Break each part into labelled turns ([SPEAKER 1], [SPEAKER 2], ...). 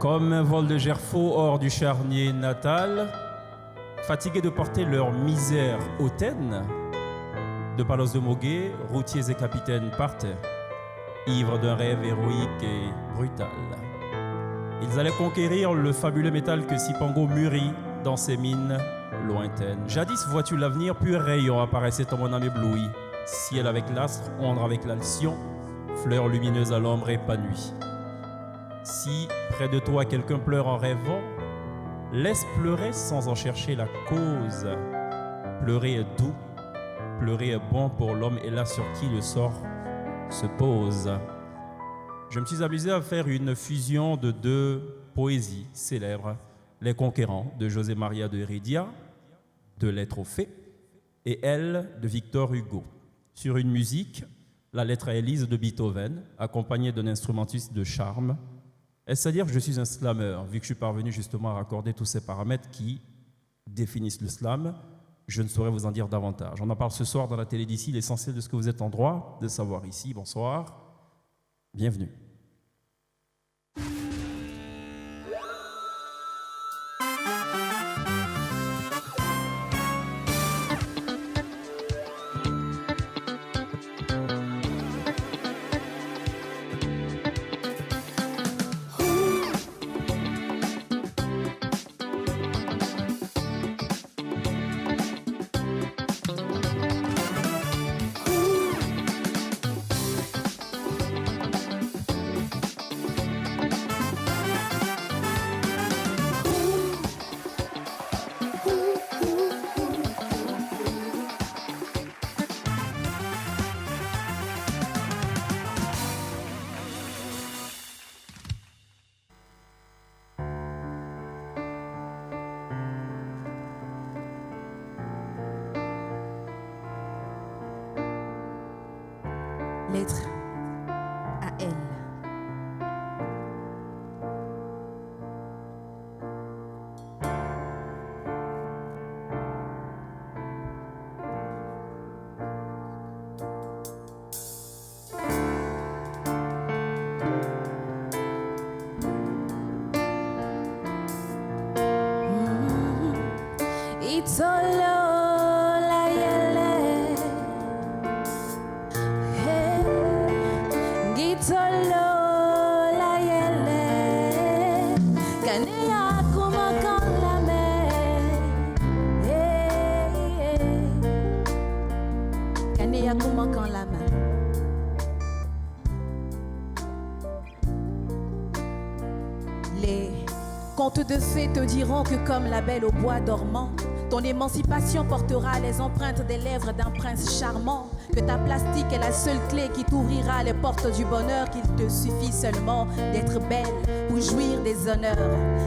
[SPEAKER 1] Comme un vol de gerfaut hors du charnier natal, fatigués de porter leur misère hautaine, de Palos de Moguet, routiers et capitaines partaient, ivres d'un rêve héroïque et brutal. Ils allaient conquérir le fabuleux métal que Sipango mûrit dans ses mines lointaines. Jadis, vois-tu l'avenir, pur rayon apparaissait en mon âme éblouie, ciel avec l'astre, ombre avec l'alcyon, fleurs lumineuses à l'ombre épanouie. Si près de toi quelqu'un pleure en rêvant, laisse pleurer sans en chercher la cause. Pleurer est doux, pleurer est bon pour l'homme et là sur qui le sort se pose. Je me suis amusé à faire une fusion de deux poésies célèbres, Les Conquérants de José Maria de Heredia, de Lettres aux Fées, et Elle de Victor Hugo, sur une musique, la lettre à Élise de Beethoven, accompagnée d'un instrumentiste de charme. Est-ce à dire que je suis un slammer, vu que je suis parvenu justement à raccorder tous ces paramètres qui définissent le slam? Je ne saurais vous en dire davantage. On en parle ce soir dans la télé d'ici, l'essentiel de ce que vous êtes en droit de savoir ici. Bonsoir, bienvenue.
[SPEAKER 2] Lettre à elle.
[SPEAKER 3] It's all la yelle. It's all la yelle. Kanea kuma kalame.
[SPEAKER 2] Kanea kuma kan la main. Les contes de fées te diront que comme la belle au bois dormant, ton émancipation portera les empreintes des lèvres d'un prince charmant, que ta plastique est la seule clé qui t'ouvrira les portes du bonheur, qu'il te suffit seulement d'être belle pour jouir des honneurs.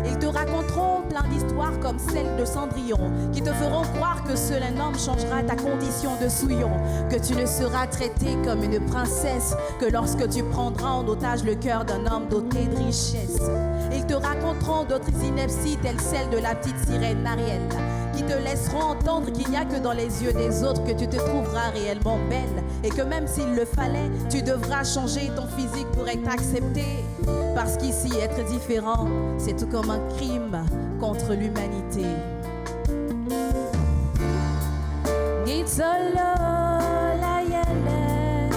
[SPEAKER 2] Ils te raconteront plein d'histoires comme celle de Cendrillon, qui te feront croire que seul un homme changera ta condition de souillon, que tu ne seras traitée comme une princesse que lorsque tu prendras en otage le cœur d'un homme doté de richesse. Ils te raconteront d'autres inepties telles celles de la petite sirène Ariel, qui te laisseront entendre qu'il n'y a que dans les yeux des autres que tu te trouveras réellement belle, et que même s'il le fallait, tu devras changer ton physique pour être accepté, parce qu'ici être différent, c'est tout comme un crime contre l'humanité.
[SPEAKER 3] It's all la yelle.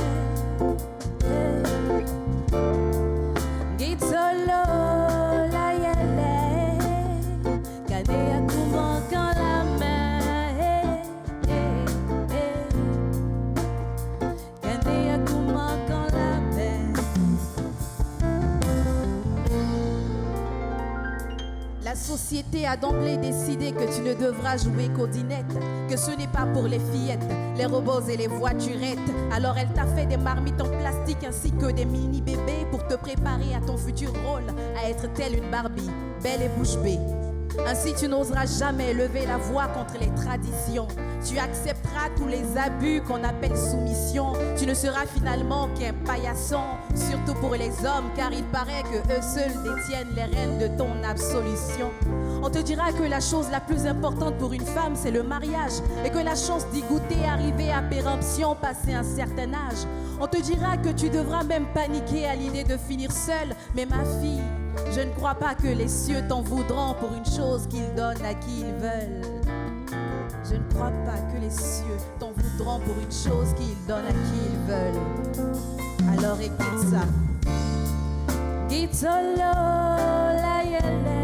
[SPEAKER 3] It's all la yelle. Kanea kuma kalame. Kanea kuma kalame.
[SPEAKER 2] La société a d'emblée décidé que tu ne devras jouer qu'aux dinettes, que ce n'est pas pour les fillettes, les robots et les voiturettes. Alors elle t'a fait des marmites en plastique ainsi que des mini-bébés pour te préparer à ton futur rôle, à être telle une Barbie, belle et bouche bée. Ainsi tu n'oseras jamais lever la voix contre les traditions. Tu accepteras tous les abus qu'on appelle soumission. Tu ne seras finalement qu'un paillasson, surtout pour les hommes, car il paraît que eux seuls détiennent les rênes de ton absolution. On te dira que la chose la plus importante pour une femme, c'est le mariage, et que la chance d'y goûter arriver à péremption, passé un certain âge. On te dira que tu devras même paniquer à l'idée de finir seule, mais ma fille, Je ne crois pas que les cieux t'en voudront pour une chose qu'ils donnent à qui ils veulent. Je ne crois pas que les cieux t'en voudront pour une chose qu'ils donnent à qui ils veulent. Alors écoute ça.
[SPEAKER 3] Gitsolo la yele,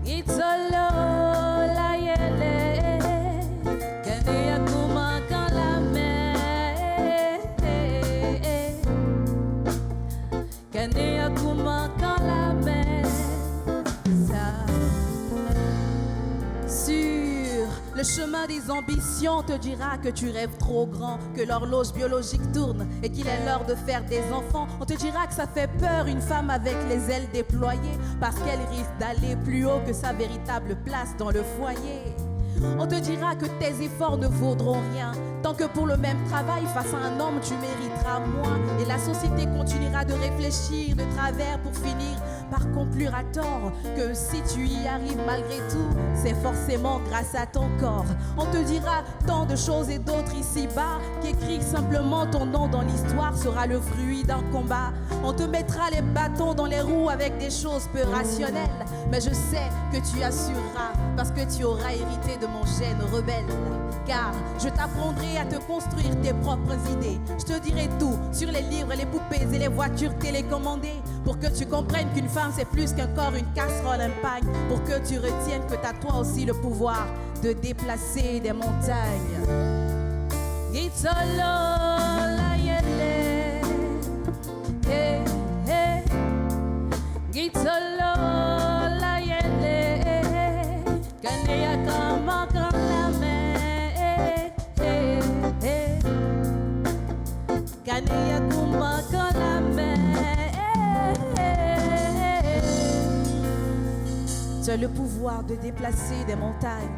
[SPEAKER 3] Gitsolo la yele, Kane yakuma kan la mer, Kane yakuma kan la mer.
[SPEAKER 2] Ça. Sur le chemin des ambitions te dira que tu rêves trop grand, que l'horloge biologique tourne et qu'il est l'heure de faire des enfants. On te dira que ça fait peur une femme avec les ailes déployées parce qu'elle risque d'aller plus haut que sa véritable place dans le foyer. On te dira que tes efforts ne vaudront rien, tant que pour le même travail face à un homme tu mériteras moins. Et la société continuera de réfléchir de travers pour finir par conclure à tort que si tu y arrives malgré tout, c'est forcément grâce à ton corps. On te dira tant de choses et d'autres ici-bas, qu'écrire simplement ton nom dans l'histoire sera le fruit d'un combat. On te mettra les bâtons dans les roues avec des choses peu rationnelles, mais je sais que tu assureras parce que tu auras hérité de mon gène rebelle. Car je t'apprendrai à te construire tes propres idées. Je te dirai tout sur les livres, les poupées et les voitures télécommandées, pour que tu comprennes qu'une femme c'est plus qu'un corps, une casserole, un pagne, pour que tu retiennes que t'as toi aussi le pouvoir de déplacer des montagnes.
[SPEAKER 3] Gitsolo la yele, eh, eh. Gitsolo la yele, Kane yakuma kan la mer, eh, eh. Kane yakuma kan la mer, eh, eh.
[SPEAKER 2] Tu as le pouvoir de déplacer des montagnes,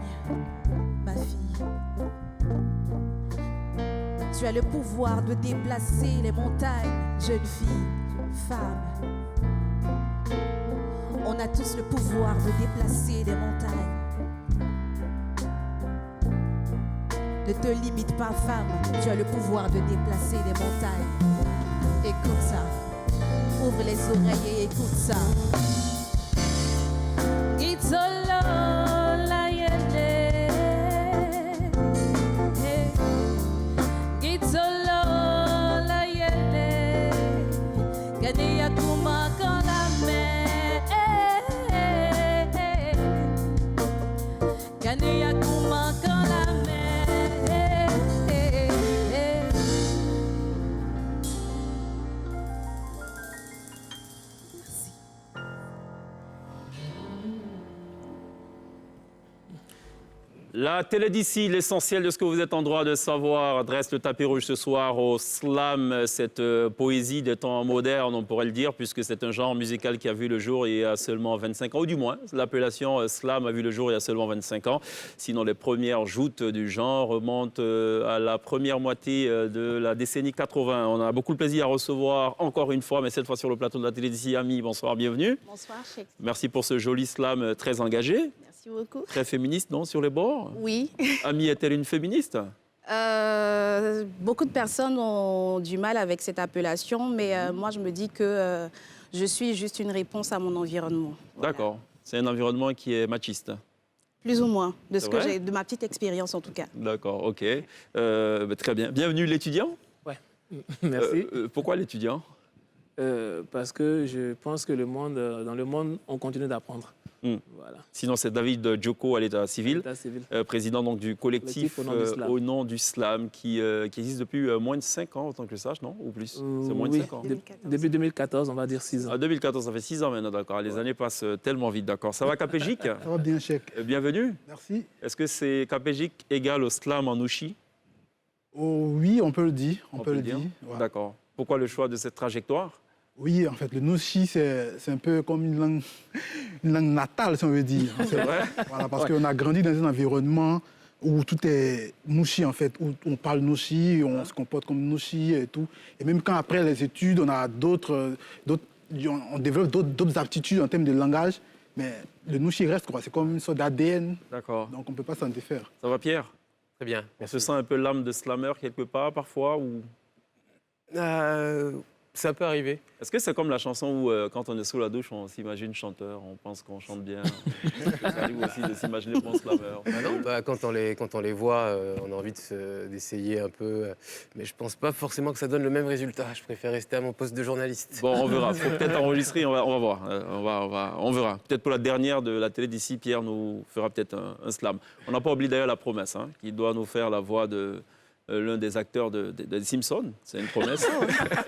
[SPEAKER 2] ma fille. Tu as le pouvoir de déplacer les montagnes, jeune fille, femme. On a tous le pouvoir de déplacer des montagnes. Ne te limite pas, femme, tu as le pouvoir de déplacer des montagnes. Écoute ça, ouvre les oreilles et écoute ça.
[SPEAKER 3] Gitsolo la yele, Gitsolo la yele, Kane yakuma kan la mer, Kane yakuma kan la mer.
[SPEAKER 1] La télé d'ici, l'essentiel de ce que vous êtes en droit de savoir, dresse le tapis rouge ce soir au slam, cette poésie des temps modernes, on pourrait le dire, puisque c'est un genre musical qui a vu le jour il y a seulement 25 ans, ou du moins, l'appellation slam a vu le jour il y a seulement 25 ans. Sinon, les premières joutes du genre remontent à la première moitié de la décennie 80. On a beaucoup de plaisir à recevoir encore une fois, mais cette fois sur le plateau de la télé d'ici. Ami, bonsoir, bienvenue.
[SPEAKER 4] Bonsoir, Cheikh.
[SPEAKER 1] Merci pour ce joli slam très engagé.
[SPEAKER 4] Merci beaucoup.
[SPEAKER 1] Très féministe, non, sur les bords?
[SPEAKER 4] Oui.
[SPEAKER 1] Ami est-elle une féministe?
[SPEAKER 4] Beaucoup de personnes ont du mal avec cette appellation, mais moi, je me dis que je suis juste une réponse à mon environnement. Voilà.
[SPEAKER 1] D'accord. C'est un environnement qui est machiste.
[SPEAKER 4] Plus ou moins, de ce
[SPEAKER 1] C'est
[SPEAKER 4] que
[SPEAKER 1] vrai
[SPEAKER 4] j'ai, de ma petite expérience en tout cas.
[SPEAKER 1] D'accord, ok. Très bien. Bienvenue l'étudiant.
[SPEAKER 5] Ouais, merci.
[SPEAKER 1] Pourquoi l'étudiant?
[SPEAKER 5] Parce que je pense que dans le monde, on continue d'apprendre. Voilà.
[SPEAKER 1] Sinon, c'est David Djoko à l'état civil,
[SPEAKER 5] L'état civil.
[SPEAKER 1] président donc, du collectif au nom du slam, qui existe depuis moins de 5 ans, autant que je sache, non? Ou plus? C'est moins de
[SPEAKER 5] oui,
[SPEAKER 1] 5 ans.
[SPEAKER 5] Depuis 2014, on va dire 6 ans.
[SPEAKER 1] Ah, 2014, ça fait 6 ans maintenant, d'accord. Les années passent tellement vite, d'accord. Ça va, Capégique?
[SPEAKER 6] Ça va bien, Cheikh.
[SPEAKER 1] Bienvenue.
[SPEAKER 6] Merci.
[SPEAKER 1] Est-ce que c'est Capégique égal au slam en Ouchi?
[SPEAKER 6] Oh, oui, on peut le dire. On peut le dire. Ouais.
[SPEAKER 1] D'accord. Pourquoi le choix de cette trajectoire?
[SPEAKER 6] Oui, en fait, le Nouchi, c'est un peu comme une langue natale, si on veut dire.
[SPEAKER 1] C'est vrai?
[SPEAKER 6] Voilà, parce qu'on a grandi dans un environnement où tout est Nouchi, en fait, où on parle Nouchi, on se comporte comme Nouchi et tout. Et même quand après les études, on a on développe d'autres aptitudes en termes de langage, mais le Nouchi reste, quoi. C'est comme une sorte d'ADN.
[SPEAKER 1] D'accord.
[SPEAKER 6] Donc on ne peut pas s'en défaire.
[SPEAKER 1] Ça va, Pierre?
[SPEAKER 5] Très bien.
[SPEAKER 1] On se sent un peu l'âme de slammer quelque part, parfois ou...
[SPEAKER 7] Ça peut arriver.
[SPEAKER 8] Est-ce que c'est comme la chanson où, quand on est sous la douche, on s'imagine chanteur, on pense qu'on chante bien? Ça arrive aussi de s'imaginer bon slameur.
[SPEAKER 7] Ah non, quand on les voit, on a envie d'essayer un peu. Mais je pense pas forcément que ça donne le même résultat. Je préfère rester à mon poste de journaliste.
[SPEAKER 8] Bon, on verra. Il faut peut-être enregistrer, on va voir. On verra. Peut-être pour la dernière de la télé d'ici, Pierre nous fera peut-être un slam. On n'a pas oublié d'ailleurs la promesse, hein, qu'il doit nous faire la voix de l'un des acteurs de Simpson. C'est une promesse.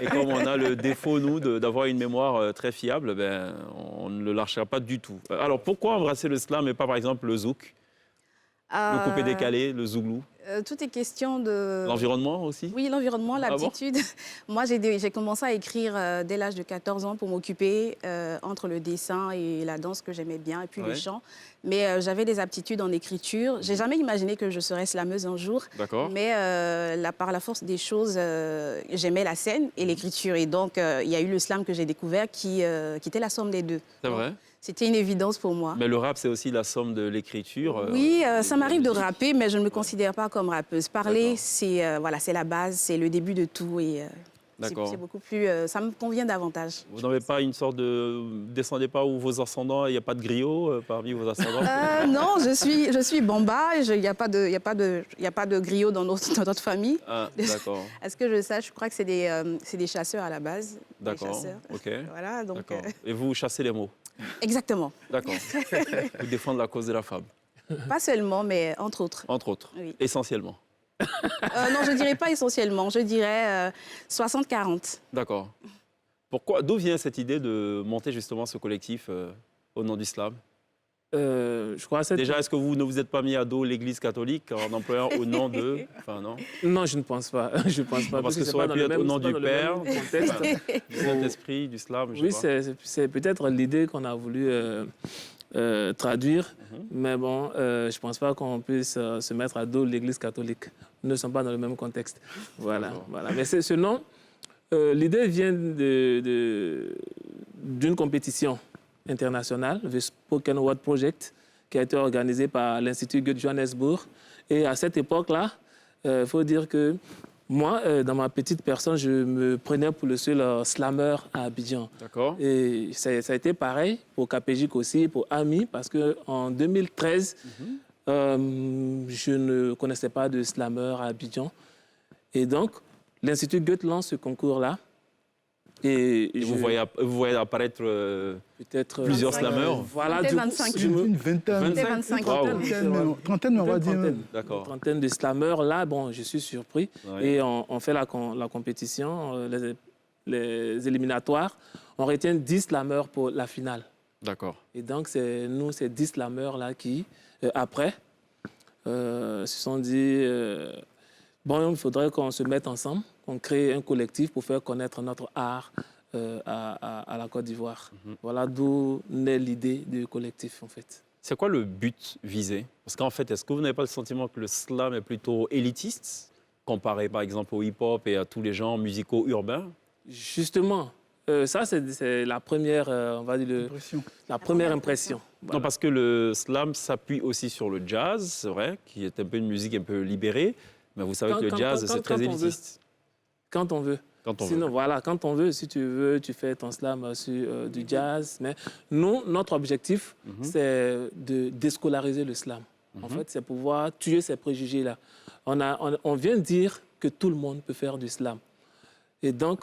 [SPEAKER 8] Et comme on a le défaut, nous, d'avoir une mémoire très fiable, ben, on ne le lâchera pas du tout. Alors, pourquoi embrasser le slam et pas, par exemple, le zouk, le coupé-décalé, le zouglou?
[SPEAKER 4] Tout est question de...
[SPEAKER 8] L'environnement aussi?
[SPEAKER 4] Oui, l'environnement, l'aptitude. Moi, j'ai commencé à écrire dès l'âge de 14 ans pour m'occuper entre le dessin et la danse que j'aimais bien, et puis le chant. Mais j'avais des aptitudes en écriture. J'ai jamais imaginé que je serais slameuse un jour.
[SPEAKER 8] D'accord.
[SPEAKER 4] Mais par la force des choses, j'aimais la scène et l'écriture. Et donc, il y a eu le slam que j'ai découvert qui était la somme des deux.
[SPEAKER 8] C'est vrai?
[SPEAKER 4] C'était une évidence pour moi.
[SPEAKER 8] Mais le rap, c'est aussi la somme de l'écriture.
[SPEAKER 4] Oui, ça m'arrive de rapper, mais je ne me considère pas comme rappeuse. Parler, c'est la base, c'est le début de tout. Et c'est beaucoup plus... ça me convient davantage.
[SPEAKER 8] Vous n'avez pas une sorte de... Descendez pas où vos ascendants, il n'y a pas de griot parmi vos ascendants?
[SPEAKER 4] Non, je suis Bamba, il n'y a pas de griot dans notre famille.
[SPEAKER 8] Ah, d'accord.
[SPEAKER 4] Est-ce que je sache, je crois que c'est des chasseurs à la base.
[SPEAKER 8] D'accord, ok.
[SPEAKER 4] Voilà, donc...
[SPEAKER 8] Et vous chassez les mots?
[SPEAKER 4] Exactement.
[SPEAKER 8] D'accord. Vous défendez la cause de la femme?
[SPEAKER 4] Pas seulement, mais entre autres.
[SPEAKER 8] Entre autres,
[SPEAKER 4] oui.
[SPEAKER 8] Essentiellement?
[SPEAKER 4] Non, je ne dirais pas essentiellement, je dirais 60-40.
[SPEAKER 8] D'accord. Pourquoi, d'où vient cette idée de monter justement ce collectif au nom du slam?
[SPEAKER 5] Je crois
[SPEAKER 8] Déjà, est-ce que vous ne vous êtes pas mis à dos l'Église catholique en employant au nom de... Enfin, non.
[SPEAKER 5] Non, je ne pense pas. Je pense pas.
[SPEAKER 8] Parce que ça aurait pu être au nom du Père, du Saint-Esprit, du slam, je sais pas.
[SPEAKER 5] Oui, c'est peut-être l'idée qu'on a voulu traduire, mais bon, je ne pense pas qu'on puisse se mettre à dos l'Église catholique. Nous ne sommes pas dans le même contexte. Voilà. Mais ce nom, l'idée vient d'une compétition internationale, le Spoken Word Project, qui a été organisé par l'Institut Goethe Johannesburg. Et à cette époque-là, il faut dire que moi, dans ma petite personne, je me prenais pour le seul slammer à Abidjan.
[SPEAKER 8] D'accord.
[SPEAKER 5] Et ça a été pareil pour Capégic aussi, pour Ami, parce qu'en 2013, je ne connaissais pas de slammer à Abidjan. Et donc, l'Institut Goethe lance ce concours-là. Et
[SPEAKER 8] vous voyez apparaître
[SPEAKER 5] peut-être
[SPEAKER 8] plusieurs slammeurs.
[SPEAKER 5] Voilà,
[SPEAKER 4] peut-être 25.
[SPEAKER 6] Une vingtaine.
[SPEAKER 4] Peut-être 25.
[SPEAKER 6] Trentaine, on va dire.
[SPEAKER 8] D'accord.
[SPEAKER 5] Une trentaine de slammeurs. Là, bon, je suis surpris.
[SPEAKER 8] Ouais.
[SPEAKER 5] Et on fait la compétition, les éliminatoires. On retient 10 slammeurs pour la finale.
[SPEAKER 8] D'accord.
[SPEAKER 5] Et donc, c'est 10 slammeurs-là qui, après, se sont dit... bon, il faudrait qu'on se mette ensemble, qu'on crée un collectif pour faire connaître notre art à la Côte d'Ivoire. Voilà d'où naît l'idée du collectif, en fait.
[SPEAKER 8] C'est quoi le but visé? Parce qu'en fait, est-ce que vous n'avez pas le sentiment que le slam est plutôt élitiste, comparé par exemple au hip-hop et à tous les genres musicaux urbains?
[SPEAKER 5] Justement, ça, c'est la première, on va dire, la première impression. Voilà.
[SPEAKER 8] Non, parce que le slam s'appuie aussi sur le jazz, c'est vrai, qui est un peu une musique un peu libérée. Mais vous savez que le jazz, c'est très élitiste.
[SPEAKER 5] Quand on veut. Sinon, voilà, quand on veut, si tu veux, tu fais ton slam sur du jazz. Mais nous, notre objectif, c'est de déscolariser le slam. En fait, c'est pouvoir tuer ces préjugés-là. On vient dire que tout le monde peut faire du slam. Et donc,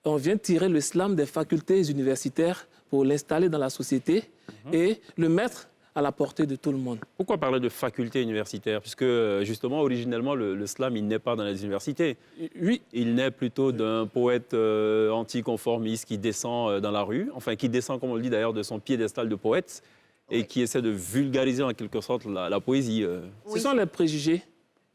[SPEAKER 5] on vient tirer le slam des facultés universitaires pour l'installer dans la société et le mettre à la portée de tout le monde.
[SPEAKER 8] Pourquoi parler de faculté universitaire? Puisque, justement, originellement, le slam, il n'est pas dans les universités.
[SPEAKER 5] Oui.
[SPEAKER 8] Il naît plutôt d'un poète anticonformiste qui descend dans la rue, enfin, qui descend, comme on le dit d'ailleurs, de son piédestal de poète, et qui essaie de vulgariser, en quelque sorte, la poésie.
[SPEAKER 5] Ce sont les préjugés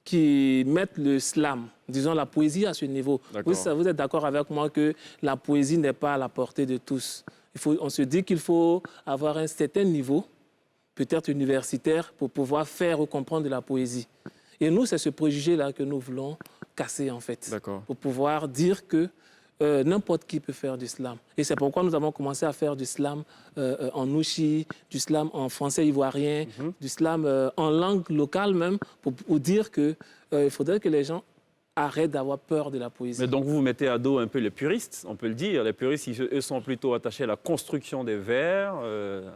[SPEAKER 5] qui mettent le slam, disons la poésie à ce niveau. Vous êtes d'accord avec moi que la poésie n'est pas à la portée de tous. On se dit qu'il faut avoir un certain niveau, peut-être universitaire, pour pouvoir faire ou comprendre de la poésie. Et nous, c'est ce préjugé-là que nous voulons casser, en fait. Pour pouvoir dire que n'importe qui peut faire du slam. Et c'est pourquoi nous avons commencé à faire du slam en nouchi, du slam en français ivoirien, du slam en langue locale même, pour dire qu'il faudrait que les gens arrêtent d'avoir peur de la poésie.
[SPEAKER 8] Mais donc vous mettez à dos un peu les puristes, on peut le dire. Les puristes, eux sont plutôt attachés à la construction des vers,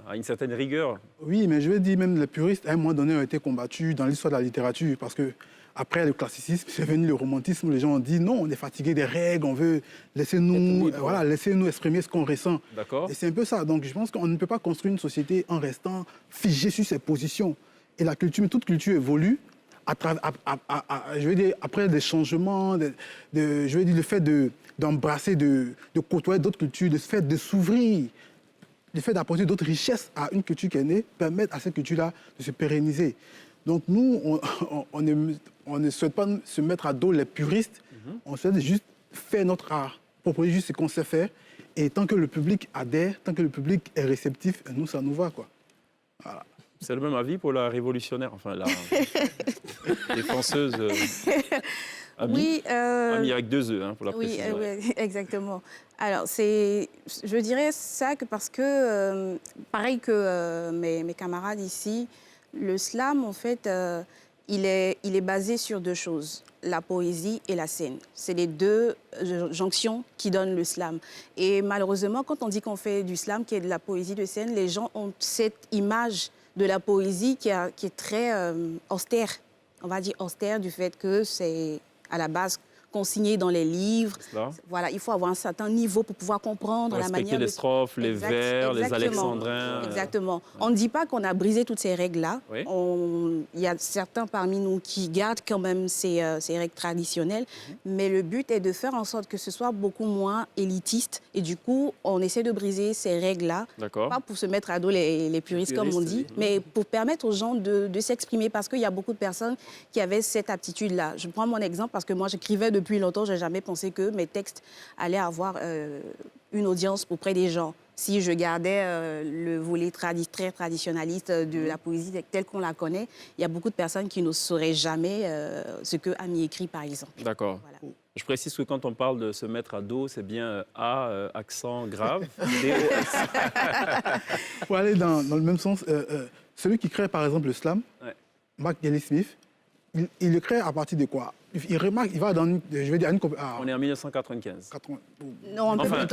[SPEAKER 8] à une certaine rigueur.
[SPEAKER 6] Oui, mais je veux dire, même les puristes, à un moment donné, ont été combattus dans l'histoire de la littérature, parce que après le classicisme, c'est venu le romantisme, les gens ont dit non, on est fatigué des règles, on veut laisser-nous exprimer ce qu'on ressent.
[SPEAKER 8] D'accord.
[SPEAKER 6] Et c'est un peu ça. Donc je pense qu'on ne peut pas construire une société en restant figé sur ses positions. Et la culture, mais toute culture évolue. Je veux dire, après des changements, je veux dire, le fait d'embrasser, de côtoyer d'autres cultures, le fait de s'ouvrir, le fait d'apporter d'autres richesses à une culture qui est née, permettent à cette culture-là de se pérenniser. Donc nous, on ne souhaite pas se mettre à dos les puristes, on souhaite juste faire notre art, proposer juste ce qu'on sait faire, et tant que le public adhère, tant que le public est réceptif, nous, ça nous va, quoi. Voilà.
[SPEAKER 8] C'est le même avis pour la révolutionnaire, enfin la défenseuse Ami.
[SPEAKER 4] Oui,
[SPEAKER 8] Ami avec 2 E, pour la préciser.
[SPEAKER 4] Oui, exactement. Alors, je dirais ça parce que, pareil que mes camarades ici, le slam, en fait, il est basé sur 2 choses, la poésie et la scène. C'est les 2 jonctions qui donnent le slam. Et malheureusement, quand on dit qu'on fait du slam, qui est de la poésie de scène, les gens ont cette image de la poésie qui est très austère. On va dire austère du fait que c'est à la base consigné dans les livres. Voilà, il faut avoir un certain niveau pour pouvoir comprendre la manière.
[SPEAKER 8] Respecter les strophes, les vers, les alexandrins.
[SPEAKER 4] Exactement. On ne dit pas qu'on a brisé toutes ces règles-là.
[SPEAKER 8] Oui.
[SPEAKER 4] Il y a certains parmi nous qui gardent quand même ces règles traditionnelles, mais le but est de faire en sorte que ce soit beaucoup moins élitiste. Et du coup, on essaie de briser ces règles-là, pas pour se mettre à dos les puristes, comme on dit, mais pour permettre aux gens de s'exprimer, parce qu'il y a beaucoup de personnes qui avaient cette aptitude-là. Je prends mon exemple parce que moi, j'écrivais depuis longtemps, je n'ai jamais pensé que mes textes allaient avoir une audience auprès des gens. Si je gardais le volet très traditionnaliste de la poésie telle qu'on la connaît, il y a beaucoup de personnes qui ne sauraient jamais ce que Ami écrit, par exemple.
[SPEAKER 8] D'accord. Voilà. Je précise que quand on parle de se mettre à dos, c'est bien A, accent grave, D-O-S.
[SPEAKER 6] Pour aller dans le même sens, celui qui crée par exemple le slam, Mark Gelly Smith, il le crée à partir de quoi? Il remarque, il va dans, je vais dire,
[SPEAKER 8] on est en 1995.
[SPEAKER 4] Non,
[SPEAKER 8] enfin,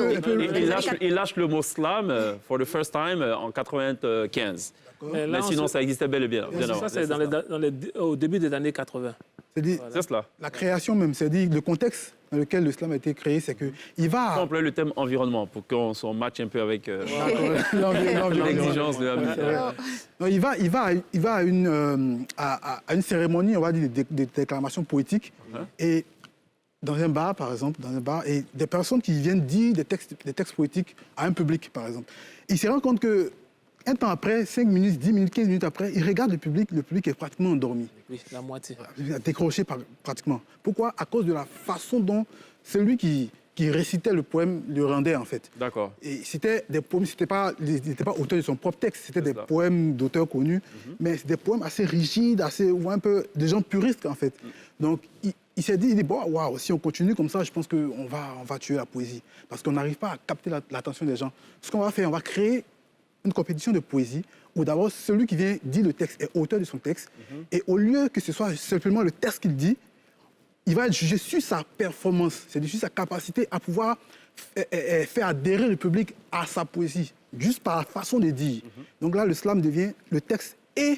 [SPEAKER 8] il lâche le mot slam for the first time en 95. Mais sinon, ça existait bel et bien.
[SPEAKER 5] Ça, c'est au début des années 80.
[SPEAKER 8] C'est cela.
[SPEAKER 6] La création même, c'est-à-dire le contexte dans lequel le slam a été créé, c'est qu'il va...
[SPEAKER 8] On emploie le thème environnement pour qu'on s'en matche un peu avec l'exigence de la
[SPEAKER 6] il va à une cérémonie, on va dire, de déclamation poétique, et dans un bar, par exemple, et des personnes qui viennent dire des textes poétiques à un public, par exemple. Il se rend compte que un temps après, 5 minutes, 10 minutes, 15 minutes après, il regarde le public est pratiquement endormi.
[SPEAKER 5] Oui, la moitié.
[SPEAKER 6] Décroché pratiquement. Pourquoi? À cause de la façon dont celui qui récitait le poème le rendait, en fait.
[SPEAKER 8] D'accord.
[SPEAKER 6] Et c'était des poèmes, il n'était pas auteur de son propre texte, c'était des poèmes d'auteurs connus, mais c'est des poèmes assez rigides, ou un peu des gens puristes, en fait. Donc, il s'est dit, bon, waouh, si on continue comme ça, je pense qu'on va tuer la poésie. Parce qu'on n'arrive pas à capter l'attention des gens. Ce qu'on va faire, on va créer une compétition de poésie où d'abord celui qui vient dire le texte est auteur de son texte et au lieu que ce soit simplement le texte qu'il dit, il va être jugé sur sa performance, c'est-à-dire sur sa capacité à pouvoir faire adhérer le public à sa poésie, juste par la façon de dire. Donc là, le slam devient le texte et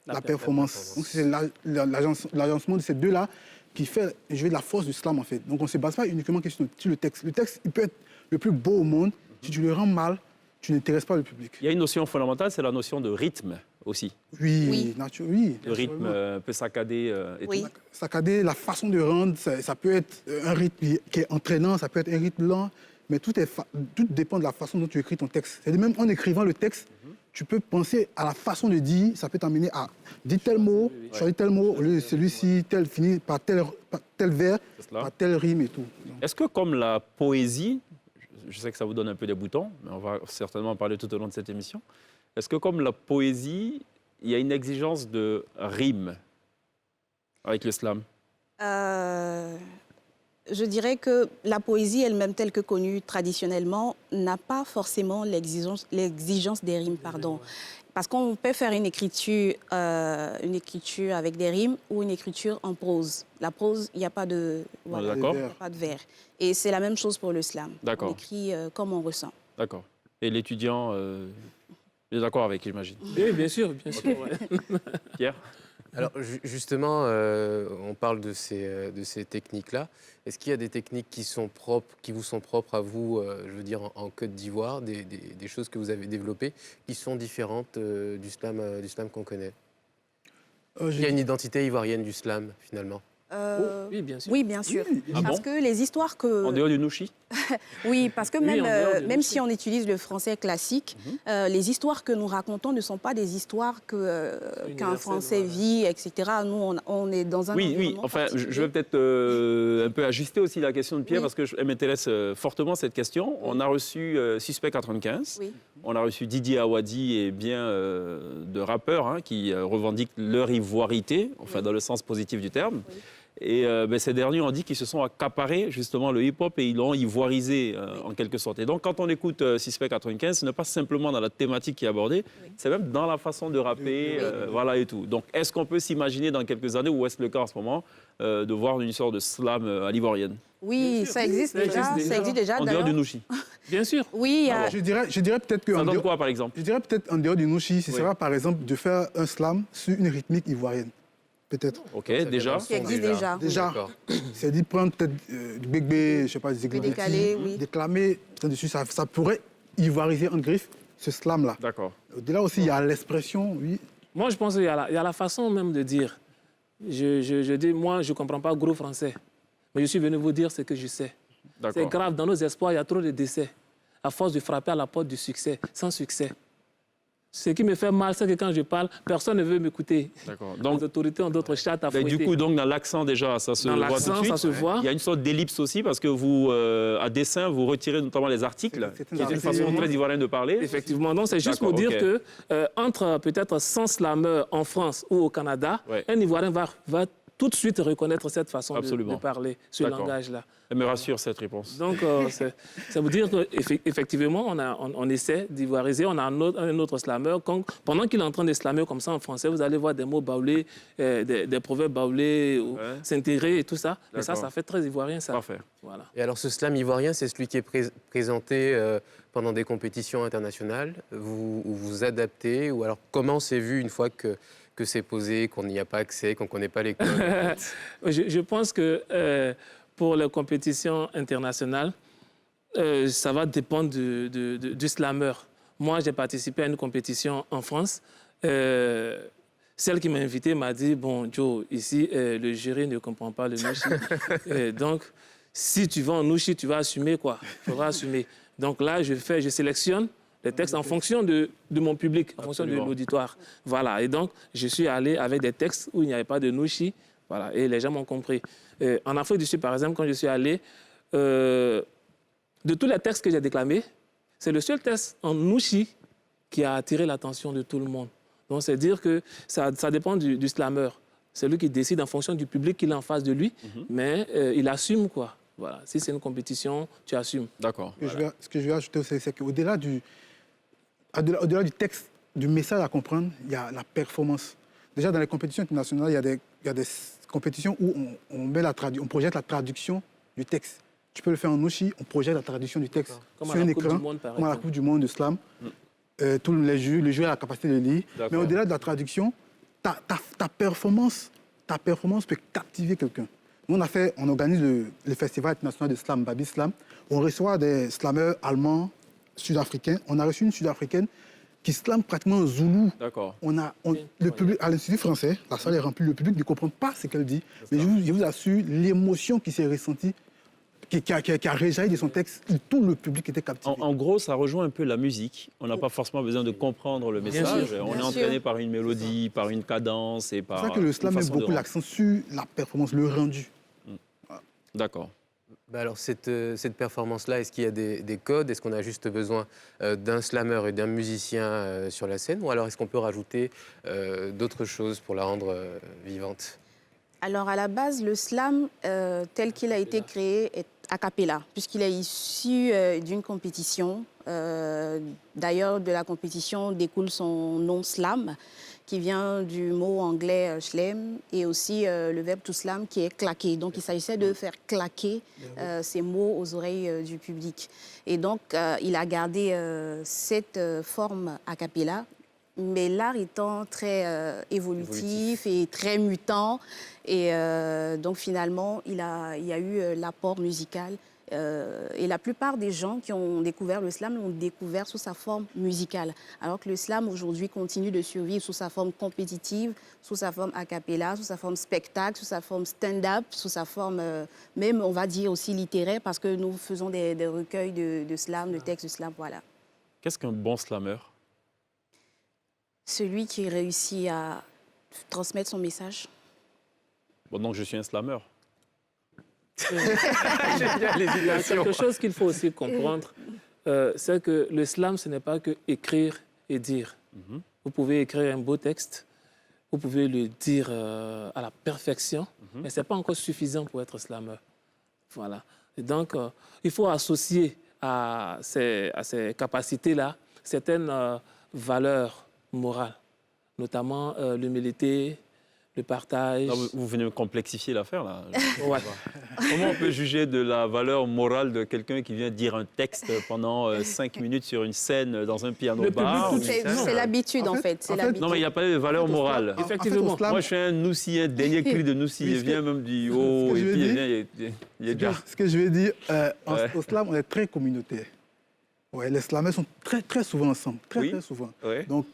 [SPEAKER 6] la performance. Donc c'est l'agencement de ces deux-là qui fait jouer la force du slam en fait. Donc on ne se base pas uniquement sur le texte. Le texte, il peut être le plus beau au monde, si tu le rends mal, tu n'intéresses pas le public.
[SPEAKER 8] Il y a une notion fondamentale, c'est la notion de rythme aussi.
[SPEAKER 6] Oui.
[SPEAKER 8] Le rythme peut saccader et tout.
[SPEAKER 6] Saccader, la façon de rendre, ça peut être un rythme qui est entraînant, ça peut être un rythme lent, mais tout dépend de la façon dont tu écris ton texte. C'est-à-dire même en écrivant le texte, tu peux penser à la façon de dire, ça peut t'amener à dire tel mot, choisir tel mot, au lieu de celui-ci, finir par tel vers, par telle rime et tout.
[SPEAKER 8] Est-ce que comme la poésie, je sais que ça vous donne un peu des boutons, mais on va certainement en parler tout au long de cette émission. Est-ce que comme la poésie, il y a une exigence de rime avec le slam?
[SPEAKER 4] Je dirais que la poésie elle-même, telle que connue traditionnellement, n'a pas forcément l'exigence des rimes, pardon. Parce qu'on peut faire une écriture avec des rimes ou une écriture en prose. La prose, il n'y a pas de, voilà,
[SPEAKER 8] D'accord.
[SPEAKER 4] il y a pas de vers. Et c'est la même chose pour le slam.
[SPEAKER 8] D'accord.
[SPEAKER 4] On écrit comme on ressent.
[SPEAKER 8] D'accord. Et l'étudiant est d'accord avec, j'imagine.
[SPEAKER 5] Oui, bien sûr, bien sûr. Ouais.
[SPEAKER 8] Pierre?
[SPEAKER 7] Alors justement, on parle de ces techniques-là. Est-ce qu'il y a des techniques qui vous sont propres à vous, je veux dire en Côte d'Ivoire, des choses que vous avez développées qui sont différentes du slam qu'on connaît? Il y a une identité ivoirienne du slam finalement.
[SPEAKER 5] Oui, bien sûr.
[SPEAKER 4] Oui, bien sûr.
[SPEAKER 8] Ah
[SPEAKER 4] Parce
[SPEAKER 8] bon
[SPEAKER 4] que les histoires que...
[SPEAKER 8] En dehors du Nouchi?
[SPEAKER 4] Oui, parce que
[SPEAKER 5] Oui,
[SPEAKER 4] même,
[SPEAKER 5] en dehors du
[SPEAKER 4] même
[SPEAKER 5] Nouchi.
[SPEAKER 4] si on utilise le français classique, les histoires que nous racontons ne sont pas des histoires qu'un
[SPEAKER 5] Universelles,
[SPEAKER 4] Français
[SPEAKER 5] voilà.
[SPEAKER 4] vit, etc. Nous, on est dans un
[SPEAKER 8] Oui, oui.
[SPEAKER 4] environnement
[SPEAKER 8] Enfin, je
[SPEAKER 4] particulier.
[SPEAKER 8] vais peut-être un peu ajuster aussi la question de Pierre
[SPEAKER 4] Oui.
[SPEAKER 8] parce qu'elle m'intéresse fortement cette question. On a reçu Suspect 95.
[SPEAKER 4] Oui.
[SPEAKER 8] On a reçu Didier Awadi et bien de rappeurs qui revendiquent leur ivoirité, enfin dans le sens positif du terme.
[SPEAKER 4] Oui.
[SPEAKER 8] Et ces derniers ont dit qu'ils se sont accaparés justement le hip-hop et ils l'ont ivoirisé en quelque sorte. Et donc quand on écoute Suspect 95, ce n'est pas simplement dans la thématique qui est abordée, c'est même dans la façon de rapper, voilà et tout. Donc est-ce qu'on peut s'imaginer dans quelques années, ou est-ce le cas en ce moment, de voir une sorte de slam à l'ivoirienne?
[SPEAKER 4] Oui,
[SPEAKER 5] Bien sûr.
[SPEAKER 4] ça existe
[SPEAKER 5] Ça
[SPEAKER 4] déjà.
[SPEAKER 5] existe déjà.
[SPEAKER 4] Ça existe déjà,
[SPEAKER 8] En dehors
[SPEAKER 4] d'ailleurs.
[SPEAKER 8] du Nouchi.
[SPEAKER 5] Bien sûr.
[SPEAKER 4] Oui, il y a-
[SPEAKER 6] Je dirais peut-être que
[SPEAKER 8] Ça
[SPEAKER 6] en
[SPEAKER 8] donne
[SPEAKER 6] dehors,
[SPEAKER 8] quoi par exemple?
[SPEAKER 6] je dirais peut-être en dehors du Nouchi, ce
[SPEAKER 8] Oui.
[SPEAKER 6] sera par exemple de faire un slam sur une rythmique ivoirienne. Peut-être.
[SPEAKER 8] Ok,
[SPEAKER 7] Ça vient
[SPEAKER 8] déjà.
[SPEAKER 7] dans le
[SPEAKER 4] Qui
[SPEAKER 7] son,
[SPEAKER 4] existe déjà.
[SPEAKER 6] Déjà.
[SPEAKER 7] D'accord.
[SPEAKER 6] C'est dit prendre peut-être du bébé, je sais pas, des
[SPEAKER 4] décalé, oui.
[SPEAKER 6] déclamer dessus, ça pourrait ivoiriser en griffe ce slam-là.
[SPEAKER 8] D'accord.
[SPEAKER 6] De là aussi, il y a l'expression, oui.
[SPEAKER 5] Moi, je pense qu'il y a la façon même de dire. Je dis, moi, je ne comprends pas gros français. Mais je suis venu vous dire ce que je sais. C'est
[SPEAKER 8] D'accord.
[SPEAKER 5] grave, dans nos espoirs, il y a trop de décès. À force de frapper à la porte du succès, sans succès. Ce qui me fait mal, c'est que quand je parle, personne ne veut m'écouter.
[SPEAKER 8] D'accord.
[SPEAKER 5] Les
[SPEAKER 8] Donc,
[SPEAKER 5] autorités ont d'autres chattes à
[SPEAKER 8] ben,
[SPEAKER 5] fouetter.
[SPEAKER 8] du coup, donc, dans l'accent, déjà, ça se
[SPEAKER 5] Dans
[SPEAKER 8] voit tout de
[SPEAKER 5] l'accent,
[SPEAKER 8] suite.
[SPEAKER 5] ça se voit.
[SPEAKER 8] Il y a une sorte d'ellipse aussi, parce que vous, à dessin, vous retirez notamment les articles,
[SPEAKER 6] C'est
[SPEAKER 8] qui est une façon
[SPEAKER 6] effectivement.
[SPEAKER 8] très ivoirienne de parler.
[SPEAKER 5] Effectivement, donc c'est juste
[SPEAKER 8] D'accord,
[SPEAKER 5] pour dire
[SPEAKER 8] ok.
[SPEAKER 5] que entre peut-être 100 slameurs en France ou au Canada,
[SPEAKER 8] Ouais.
[SPEAKER 5] un Ivoirien va tout de suite reconnaître cette façon
[SPEAKER 8] Absolument.
[SPEAKER 5] de parler, ce
[SPEAKER 8] D'accord.
[SPEAKER 5] langage-là.
[SPEAKER 8] Elle me rassure, cette réponse.
[SPEAKER 5] Donc, ça veut dire qu'effectivement, on essaie d'ivoiriser. On a un autre slammer. Pendant qu'il est en train de slammer comme ça en français, vous allez voir des mots baoulés, des proverbes baoulés, ou
[SPEAKER 8] Ouais.
[SPEAKER 5] s'intégrer et tout ça. Mais ça
[SPEAKER 8] D'accord.
[SPEAKER 5] fait très ivoirien, ça.
[SPEAKER 8] Parfait.
[SPEAKER 5] Voilà.
[SPEAKER 7] Et alors ce slam ivoirien, c'est celui qui est présenté pendant des compétitions internationales. Vous adaptez, ou alors comment c'est vu une fois que c'est posé, qu'on n'y a pas accès, qu'on ne connaît pas les codes?
[SPEAKER 5] Je pense que pour les compétitions internationales, ça va dépendre du slammer. Moi, j'ai participé à une compétition en France. Celle qui m'a invité m'a dit, bon, Joe, ici, le jury ne comprend pas le nouchi. Donc, si tu vas en nouchi, tu vas assumer, quoi. Il faudra assumer. Donc là, je sélectionne les textes en fonction de mon public, en fonction de
[SPEAKER 8] Absolument.
[SPEAKER 5] l'auditoire. Voilà. Et donc, je suis allé avec des textes où il n'y avait pas de nouchi. Voilà. Et les gens m'ont compris. En Afrique du Sud, par exemple, quand je suis allé, de tous les textes que j'ai déclamés, c'est le seul texte en nouchi qui a attiré l'attention de tout le monde. Donc, c'est dire que ça dépend du slammer. C'est lui qui décide en fonction du public qu'il a en face de lui, mais il assume, quoi. Voilà. Si c'est une compétition, tu assumes.
[SPEAKER 8] D'accord.
[SPEAKER 6] Ce que je vais ajouter aussi, c'est qu'au-delà au-delà du texte, du message à comprendre, il y a la performance. Déjà, dans les compétitions internationales, il y a des compétitions où on projette la traduction du texte. Tu peux le faire en nouchi, on projette la traduction du texte
[SPEAKER 5] Comme
[SPEAKER 6] sur
[SPEAKER 5] à
[SPEAKER 6] un
[SPEAKER 5] la Coupe
[SPEAKER 6] écran,
[SPEAKER 5] du Monde, par
[SPEAKER 6] comme à la
[SPEAKER 5] exemple.
[SPEAKER 6] Coupe du Monde de slam. Tous les joueurs a la capacité de lire.
[SPEAKER 8] D'accord.
[SPEAKER 6] Mais au-delà de la traduction, ta performance peut captiver quelqu'un. Nous, on organise le festival international de slam, Babi Slam. On reçoit des slammeurs allemands, sud-africains. On a reçu une sud-africaine qui slame pratiquement en zoulou.
[SPEAKER 8] D'accord.
[SPEAKER 6] Le public, à l'Institut français, la salle est remplie, le public ne comprend pas ce qu'elle dit. Mais je vous assure, l'émotion qui s'est ressentie, qui a réjailli de son texte, tout le public était captivé.
[SPEAKER 8] En gros, ça rejoint un peu la musique. On n'a pas forcément besoin de comprendre le message.
[SPEAKER 5] sûr,
[SPEAKER 8] On est
[SPEAKER 4] bien
[SPEAKER 8] entraîné
[SPEAKER 4] sûr.
[SPEAKER 8] par une mélodie, par une cadence et par.
[SPEAKER 6] C'est pour ça que le slam
[SPEAKER 8] une
[SPEAKER 6] met
[SPEAKER 8] façon de
[SPEAKER 6] beaucoup
[SPEAKER 8] rendre.
[SPEAKER 6] l'accent sur la performance, le rendu.
[SPEAKER 8] D'accord.
[SPEAKER 7] Bah alors cette performance-là, est-ce qu'il y a des codes? Est-ce qu'on a juste besoin d'un slammer et d'un musicien sur la scène? Ou alors est-ce qu'on peut rajouter d'autres choses pour la rendre vivante?
[SPEAKER 4] Alors, à la base, le slam, tel qu'il a été créé, est a cappella, puisqu'il est issu d'une compétition. D'ailleurs, de la compétition découle son nom slam, qui vient du mot anglais slam, et aussi le verbe to slam, qui est claquer. Donc, il s'agissait de faire claquer ces mots aux oreilles du public. Et donc, il a gardé cette forme a cappella, mais l'art étant très évolutif et très mutant. Et donc, finalement, il y a eu l'apport musical. Et la plupart des gens qui ont découvert le slam l'ont découvert sous sa forme musicale. Alors que le slam, aujourd'hui, continue de survivre sous sa forme compétitive, sous sa forme a cappella, sous sa forme spectacle, sous sa forme stand-up, sous sa forme même, on va dire, aussi littéraire, parce que nous faisons des recueils de slam, de textes de slam, voilà.
[SPEAKER 8] Qu'est-ce qu'un bon slammer?
[SPEAKER 4] Celui qui réussit à transmettre son message.
[SPEAKER 8] Bon, donc je suis un slammer.
[SPEAKER 5] Il y a quelque chose qu'il faut aussi comprendre, c'est que le slam, ce n'est pas que écrire et dire. Vous pouvez écrire un beau texte, vous pouvez le dire à la perfection, mais ce n'est pas encore suffisant pour être slammer. Voilà. Et donc, il faut associer à ces capacités-là certaines valeurs morales, notamment l'humilité, le partage.
[SPEAKER 8] Non, vous venez me complexifier l'affaire, là.
[SPEAKER 5] Ouais.
[SPEAKER 8] Comment on peut juger de la valeur morale de quelqu'un qui vient dire un texte pendant 5 minutes sur une scène dans un piano-bar?
[SPEAKER 4] C'est l'habitude, en fait.
[SPEAKER 8] Non, mais il n'y a pas de valeur morale.
[SPEAKER 5] Effectivement.
[SPEAKER 8] Moi, je suis un Noussi, un dernier cri de Noussi. Il vient même du haut, et puis il est déjà...
[SPEAKER 6] Ce que je veux dire, au slam, on est très communautaire. Ouais, les slameurs sont très, très souvent ensemble. Très souvent.
[SPEAKER 8] Ouais.
[SPEAKER 6] Donc,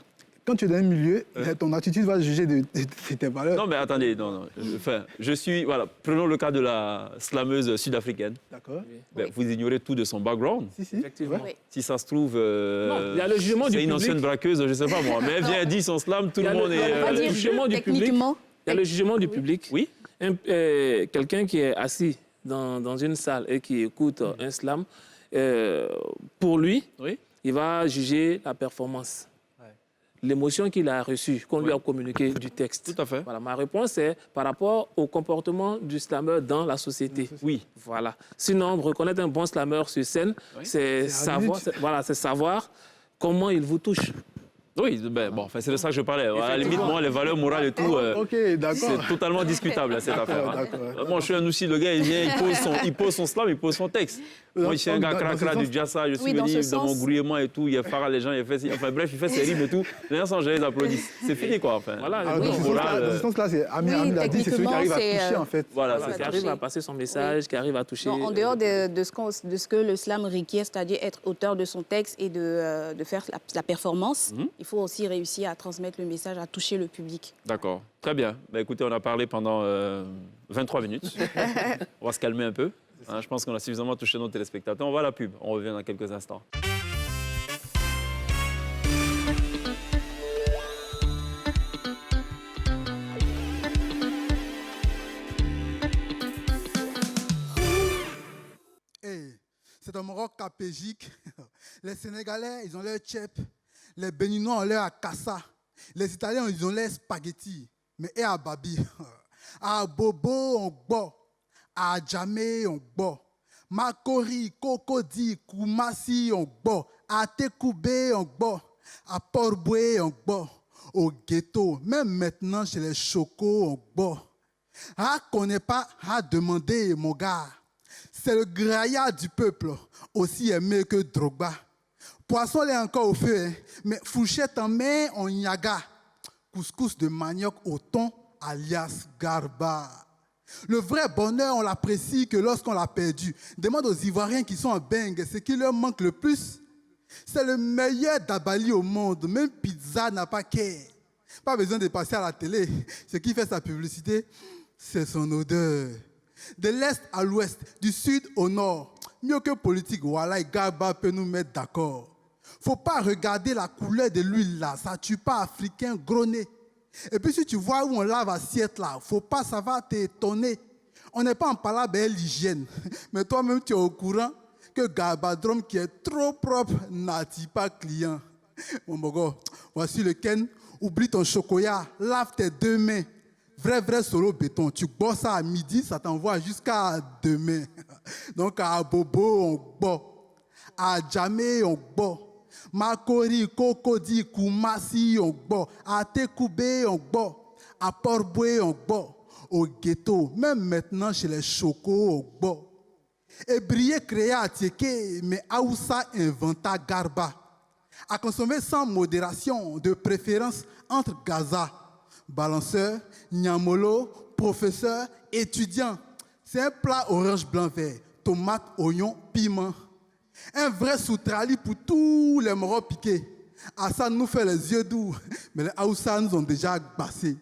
[SPEAKER 6] quand tu es dans un milieu, ton attitude va juger de tes valeurs.
[SPEAKER 8] Non, mais attendez, non. Enfin, je suis... Voilà, prenons le cas de la slameuse sud-africaine.
[SPEAKER 6] D'accord.
[SPEAKER 8] Ben, vous ignorez tout de son background.
[SPEAKER 6] Si.
[SPEAKER 5] Effectivement.
[SPEAKER 4] Oui.
[SPEAKER 8] Si ça se trouve...
[SPEAKER 5] Non, il y a le jugement du
[SPEAKER 8] c'est
[SPEAKER 5] public.
[SPEAKER 8] une ancienne braqueuse, je ne sais pas moi. Mais elle vient, elle dit son slam, tout le monde est...
[SPEAKER 5] Il y a le jugement du public. Il y a le jugement du public.
[SPEAKER 8] Oui.
[SPEAKER 5] Quelqu'un qui est assis dans une salle et qui écoute un slam, pour lui, il va juger la performance. L'émotion qu'il a reçue, qu'on lui a communiqué du texte.
[SPEAKER 8] Tout à fait.
[SPEAKER 5] Voilà, ma réponse est par rapport au comportement du slammer dans la société.
[SPEAKER 8] Oui.
[SPEAKER 5] Voilà. Sinon, reconnaître un bon slammer sur scène, c'est savoir comment il vous touche.
[SPEAKER 8] Oui, ben, bon, enfin, c'est de ça que je parlais. À la limite, moi, les valeurs morales et tout,
[SPEAKER 6] Ok, d'accord.
[SPEAKER 8] c'est totalement discutable, cette affaire. Moi, je suis un Noussi, le gars, il vient, il pose son slam, il pose son texte. Moi, je suis un gars cracra du Jassa, je suis venu dans mon grouillement et tout, il y a Farah, les gens, il fait... Enfin, bref, il fait ses rimes et tout. Les gens sont gênés, ils applaudissent. C'est fini, quoi, enfin.
[SPEAKER 5] Voilà.
[SPEAKER 6] Dans ce sens-là, c'est Ami l'a dit, c'est celui qui arrive à toucher, en fait.
[SPEAKER 8] Voilà,
[SPEAKER 5] Qui arrive à passer son message, qui arrive à toucher...
[SPEAKER 4] En dehors de ce que le slam requiert, c'est-à-dire être auteur de son texte et de faire la performance, il faut aussi réussir à transmettre le message, à toucher le public.
[SPEAKER 8] D'accord, très bien. Ben, écoutez, on a parlé pendant 23 minutes. On va se calmer un peu. Hein, je pense qu'on a suffisamment touché nos téléspectateurs. On va à la pub. On revient dans quelques instants.
[SPEAKER 9] C'est un Maroc capégique. Les Sénégalais, ils ont leur tchèp. Les Béninois ont leur akassa. Les Italiens, ils ont leur spaghetti. Mais et à Babi, à Bobo, on boit. À Djamé, on boit. Makori, Kokodi, Koumassi, on boit. À Tekoubé, on boit. À Port-Boué, on boit. Au ghetto, même maintenant chez les chocos, on boit. Ah, connaît pas, à demander, mon gars. C'est le graillard du peuple, aussi aimé que Drogba. Poisson est encore au feu, hein, mais fourchette en main, on yaga. Couscous de manioc au thon, alias garba. Le vrai bonheur, on l'apprécie que lorsqu'on l'a perdu. Demande aux Ivoiriens qui sont en bang, ce qui leur manque le plus, c'est le meilleur dabali au monde. Même pizza n'a pas qu'à. Pas besoin de passer à la télé. Ce qui fait sa publicité, c'est son odeur. De l'est à l'ouest, du sud au nord. Mieux que politique, voilà, Garba peut nous mettre d'accord. Faut pas regarder la couleur de l'huile là, ça tue pas africain gros nez. Et puis si tu vois où on lave assiette là, faut pas, ça va t'étonner. On n'est pas en parlant de l'hygiène, mais toi-même tu es au courant que Garbadrome qui est trop propre n'attire pas client. Mon bogo, voici le Ken, oublie ton chocolat, lave tes 2 mains. vrai solo béton. Tu bosses ça à midi, ça t'envoie jusqu'à demain. Donc à Bobo, on boit. À Djamé, on boit. Makori, Kokodi, Kumasi, on boit. À Tekoubé, on boit. À Port-Boué, on boit. Au ghetto, même maintenant chez les chocos, on boit. Et briller créé à Tieke, mais Aoussa inventa Garba. À consommer sans modération, de préférence entre Gaza, balanceur, Nyamolo, professeur, étudiant. C'est un plat orange blanc vert, tomate, oignon, piment. Un vrai soutrali pour tous les moraux piqués. Hassan nous fait les yeux doux, mais les Aoussa nous ont déjà bassés.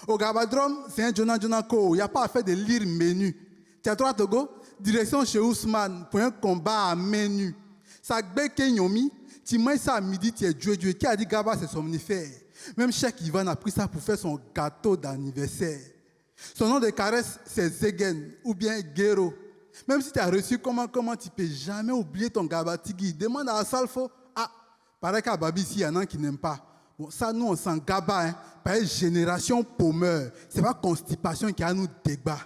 [SPEAKER 9] Au Gabadrom, c'est un Jonako. Il n'y a pas à faire de lire menu. Théâtre Togo, direction chez Ousmane pour un combat à main nue. Sagbe Kenyomi, tu manges ça à midi, tu es Dieu. Qui a dit Gaba, c'est somnifère. Même Cheikh Ivan a pris ça pour faire son gâteau d'anniversaire. Son nom de caresse, c'est Zegen ou bien Guero. Même si tu as reçu comment tu ne peux jamais oublier ton Gabatigui. Demande à Salfo. Ah, pareil qu'à Babi, ici, il y en a qui n'aiment pas. Bon, ça, nous, on s'en gaba, hein, par une génération paumeur. Ce n'est pas constipation qui a nous débat.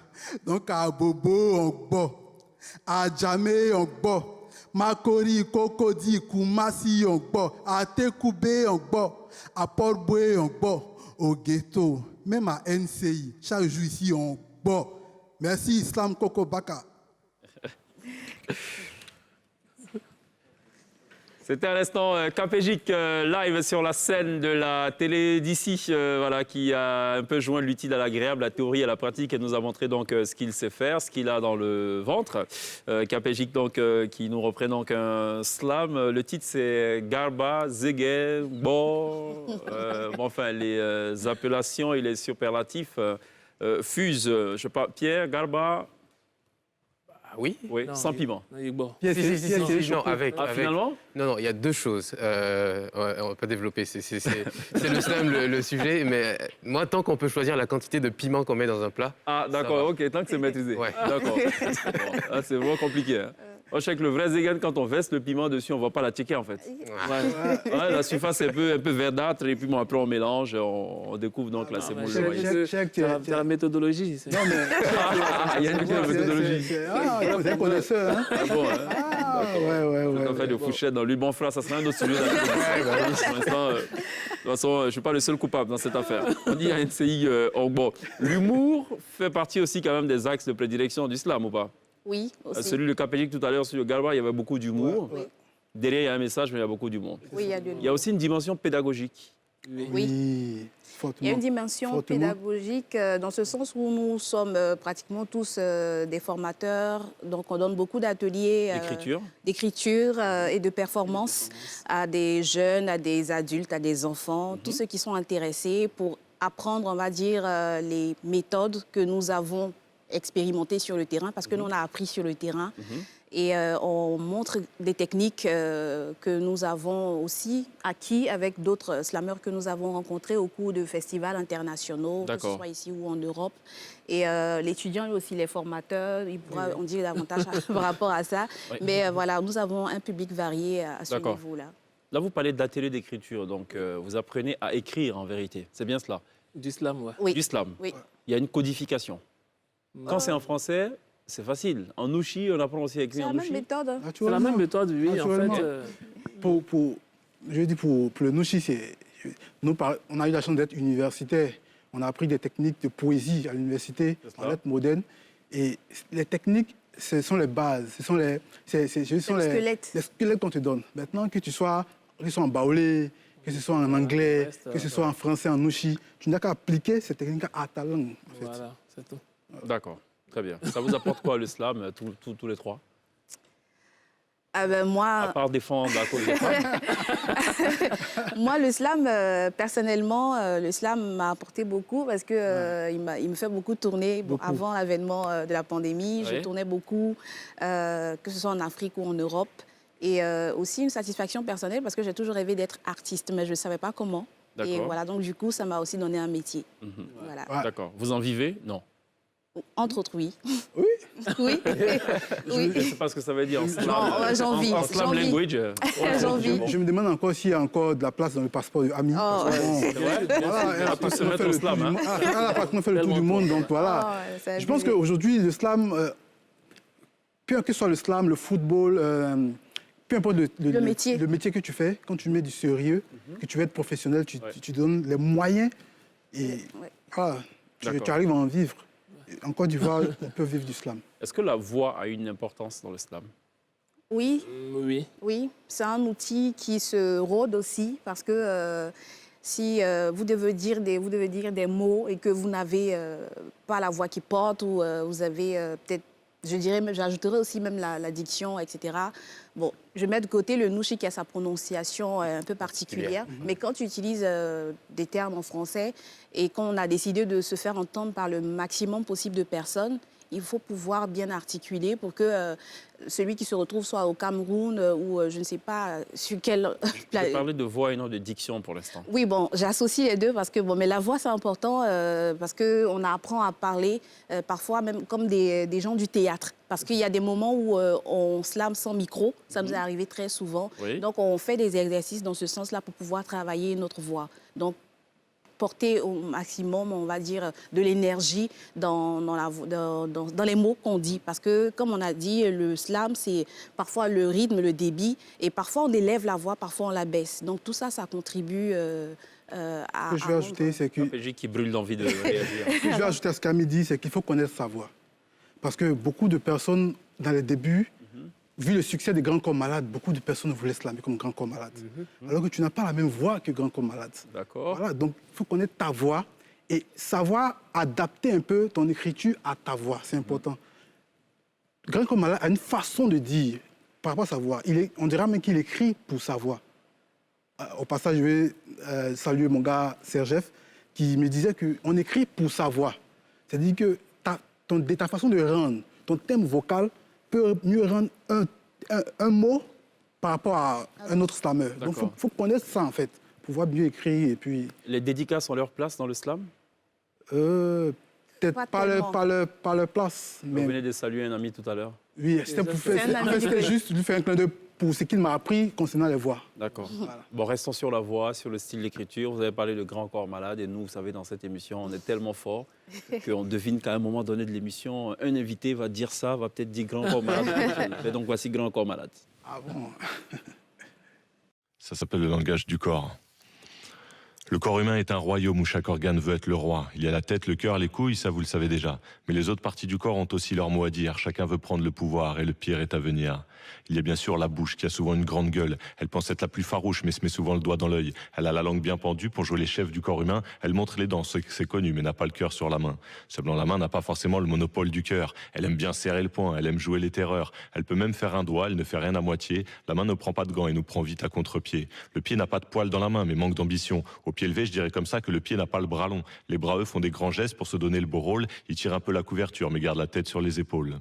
[SPEAKER 9] Donc, à Bobo, on boit. À Djamé, on boit. Makori, Kokodi, Kumasi, on boit. À Tekoubé, on boit. À Port-Boué, on boit. Au ghetto, même à NCI, chaque jour ici, on boit. Merci, Islam Koko Baka.
[SPEAKER 8] C'était à l'instant Capégique live sur la scène de la télé d'ici, voilà, qui a un peu joint l'utile à l'agréable, la théorie à la pratique, et nous a montré donc ce qu'il sait faire, ce qu'il a dans le ventre. Capégique donc qui nous représente donc un slam. Le titre c'est Garba, Zege, Bo. Enfin les appellations et les superlatifs fusent. Je sais pas, Pierre, Garba.
[SPEAKER 7] Oui,
[SPEAKER 8] non, sans piment.
[SPEAKER 7] Non, avec.
[SPEAKER 8] Finalement
[SPEAKER 7] Non, il y a deux choses. On va pas développer. C'est le slam le sujet, mais moi, tant qu'on peut choisir la quantité de piment qu'on met dans un plat.
[SPEAKER 8] Ah, d'accord, ok, tant que c'est maîtrisé.
[SPEAKER 7] Ouais.
[SPEAKER 8] D'accord. Bon, c'est vraiment compliqué. Hein. Moi, je sais que le vrai Zegen, quand on verse le piment dessus, on ne va pas la checker en fait. Ouais, la surface est un peu verdâtre et puis bon, après on mélange, on découvre donc la sémoule de maïs.
[SPEAKER 5] C'est la méthodologie.
[SPEAKER 6] Non, mais...
[SPEAKER 8] Il y a une méthodologie.
[SPEAKER 6] Vous êtes connaisseur, hein?
[SPEAKER 8] Ah bon, hein?
[SPEAKER 6] Ah, ouais.
[SPEAKER 8] On fait de fourchette dans l'huile. Bon, frère, ça sera un autre sujet. Pour l'instant, de toute façon, je ne suis pas le seul coupable dans cette affaire. On dit à NCI, bon, l'humour fait partie aussi quand même des axes de prédilection du slam ou pas?
[SPEAKER 4] Oui, aussi.
[SPEAKER 8] Celui de Capégique tout à l'heure sur le Galba, il y avait beaucoup d'humour.
[SPEAKER 4] Oui.
[SPEAKER 8] Derrière, il y a un message, mais il y a beaucoup d'humour.
[SPEAKER 4] Oui, il y a de l'humour.
[SPEAKER 8] Il y a aussi une dimension pédagogique.
[SPEAKER 4] Oui. Il y a une dimension pédagogique dans ce sens où nous sommes pratiquement tous des formateurs. Donc, on donne beaucoup d'ateliers d'écriture et de performance à des jeunes, à des adultes, à des enfants, tous ceux qui sont intéressés pour apprendre, on va dire, les méthodes que nous avons expérimentées sur le terrain, parce que nous, on a appris sur le terrain. Et on montre des techniques que nous avons aussi acquis avec d'autres slammeurs que nous avons rencontrés au cours de festivals internationaux, que ce soit ici ou en Europe. Et l'étudiant et aussi les formateurs, ils pourraient en dire davantage par rapport à ça. Oui. Mais voilà, nous avons un public varié à ce niveau-là.
[SPEAKER 8] Là, vous parlez d'atelier d'écriture, donc vous apprenez à écrire en vérité. C'est bien cela?
[SPEAKER 5] Du slam,
[SPEAKER 4] oui.
[SPEAKER 8] Du slam.
[SPEAKER 4] Oui.
[SPEAKER 8] Il y a une codification. Quand c'est en français, c'est facile. En Nouchi, on apprend aussi à écrire en Nouchi.
[SPEAKER 4] C'est la même méthode.
[SPEAKER 5] C'est la même méthode, oui, en fait.
[SPEAKER 6] Je dis pour le Nouchi, on a eu la chance d'être universitaire. On a appris des techniques de poésie à l'université, en lettres modernes. Et les techniques, ce sont les bases, ce sont les squelettes qu'on te donne. Maintenant, que ce soit en baoulé, que ce soit en anglais, que ce soit en français, en Nouchi, tu n'as qu'à appliquer ces techniques à ta langue. En fait.
[SPEAKER 5] Voilà, c'est tout.
[SPEAKER 8] D'accord. Très bien. Ça vous apporte quoi, le slam, tous les trois?
[SPEAKER 4] Moi...
[SPEAKER 8] À part défendre la cause des femmes.
[SPEAKER 4] Moi, le slam, personnellement, le slam m'a apporté beaucoup parce que il me fait beaucoup tourner. Bon, avant l'avènement de la pandémie, je tournais beaucoup, que ce soit en Afrique ou en Europe. Et aussi une satisfaction personnelle parce que j'ai toujours rêvé d'être artiste, mais je ne savais pas comment. Et voilà, donc du coup, ça m'a aussi donné un métier. Voilà.
[SPEAKER 8] D'accord. Vous en vivez? Non.
[SPEAKER 4] Entre autres, oui.
[SPEAKER 6] Oui.
[SPEAKER 4] Oui. Oui.
[SPEAKER 8] Je ne sais pas ce que ça veut dire en slam.
[SPEAKER 4] Non, j'envie.
[SPEAKER 8] En slam language.
[SPEAKER 4] J'envie.
[SPEAKER 6] Je me demande encore s'il y a encore de la place dans le passeport de Ami.
[SPEAKER 4] Oh,
[SPEAKER 6] Elle a
[SPEAKER 8] peut se mettre au slam. Hein.
[SPEAKER 6] Elle a pratiquement fait le tour du monde, donc voilà.
[SPEAKER 4] Oh, ça a
[SPEAKER 6] Je pense
[SPEAKER 4] abusé.
[SPEAKER 6] qu'aujourd'hui, le slam, peu que ce soit le slam, le football, peu importe
[SPEAKER 4] Le métier.
[SPEAKER 6] le métier que tu fais, quand tu mets du sérieux, que tu veux être professionnel, tu donnes les moyens et voilà, tu arrives à en vivre. En Côte d'Ivoire, on peut vivre du slam.
[SPEAKER 8] Est-ce que la voix a une importance dans le slam?
[SPEAKER 4] Oui,
[SPEAKER 5] Oui.
[SPEAKER 4] oui. C'est un outil qui se rôde aussi parce que si vous devez dire des mots et que vous n'avez pas la voix qui porte ou vous avez peut-être, j'ajouterais aussi même la diction, etc. Bon, je mets de côté le nouchi qui a sa prononciation un peu particulière, mais quand tu utilises des termes en français et qu'on a décidé de se faire entendre par le maximum possible de personnes, il faut pouvoir bien articuler pour que celui qui se retrouve soit au Cameroun ou je ne sais pas sur quel...
[SPEAKER 8] Je vais parler de voix et non de diction pour l'instant.
[SPEAKER 4] Oui, bon, j'associe les deux parce que, bon, mais la voix, c'est important parce qu'on apprend à parler parfois même comme des gens du théâtre. Parce qu'il y a des moments où on slame sans micro, ça nous est arrivé très souvent.
[SPEAKER 8] Oui.
[SPEAKER 4] Donc, on fait des exercices dans ce sens-là pour pouvoir travailler notre voix. Donc, porter au maximum, on va dire, de l'énergie dans les mots qu'on dit. Parce que, comme on a dit, le slam, c'est parfois le rythme, le débit. Et parfois, on élève la voix, parfois, on la baisse. Donc, tout ça, ça contribue à...
[SPEAKER 6] Ce que je vais ajouter, c'est que...
[SPEAKER 8] Un PJ qui brûle d'envie de réagir.
[SPEAKER 6] Ce que je vais ajouter à ce qu'Ami dit, c'est qu'il faut connaître sa voix. Parce que beaucoup de personnes, dans les débuts, vu le succès des Grands Corps Malades, beaucoup de personnes voulaient slammer comme Grand Corps Malade. Alors que tu n'as pas la même voix que Grand Corps Malade.
[SPEAKER 8] D'accord.
[SPEAKER 6] Voilà, donc il faut connaître ta voix et savoir adapter un peu ton écriture à ta voix. C'est important. Grand Corps Malade a une façon de dire par rapport à sa voix. On dirait même qu'il écrit pour sa voix. Au passage, je vais saluer mon gars Sergef qui me disait qu'on écrit pour sa voix. C'est-à-dire que ta façon de rendre, ton thème vocal peut mieux rendre un mot par rapport à un autre slammer. Donc, il faut connaître ça, en fait, pour pouvoir mieux écrire. Et puis...
[SPEAKER 8] Les dédicaces ont leur place dans le slam?
[SPEAKER 6] Peut-être pas leur place. Mais...
[SPEAKER 8] Vous venez de saluer un ami tout à l'heure.
[SPEAKER 6] Oui, c'était juste lui faire un clin d'œil pour ce qu'il m'a appris concernant les voix.
[SPEAKER 8] D'accord. Voilà. Bon, restons sur la voix, sur le style d'écriture. Vous avez parlé de Grand Corps Malade et nous, vous savez, dans cette émission, on est tellement forts qu'on devine qu'à un moment donné de l'émission, un invité va dire ça, va peut-être dire Grand Corps Malade. Et donc, voici Grand Corps Malade.
[SPEAKER 6] Ah bon?
[SPEAKER 10] Ça s'appelle le langage du corps. Le corps humain est un royaume où chaque organe veut être le roi. Il y a la tête, le cœur, les couilles, ça vous le savez déjà. Mais les autres parties du corps ont aussi leur mot à dire. Chacun veut prendre le pouvoir et le pire est à venir. Il y a bien sûr la bouche qui a souvent une grande gueule. Elle pense être la plus farouche mais se met souvent le doigt dans l'œil. Elle a la langue bien pendue pour jouer les chefs du corps humain. Elle montre les dents, c'est connu, mais n'a pas le cœur sur la main. Seulement la main n'a pas forcément le monopole du cœur. Elle aime bien serrer le poing, elle aime jouer les terreurs. Elle peut même faire un doigt, elle ne fait rien à moitié. La main ne prend pas de gants et nous prend vite à contre-pied. Le pied n'a pas de poils dans la main mais manque d'ambition. Au pied levé, je dirais comme ça que le pied n'a pas le bras long. Les bras, eux, font des grands gestes pour se donner le beau rôle. Ils tirent un peu la couverture mais gardent la tête sur les épaules.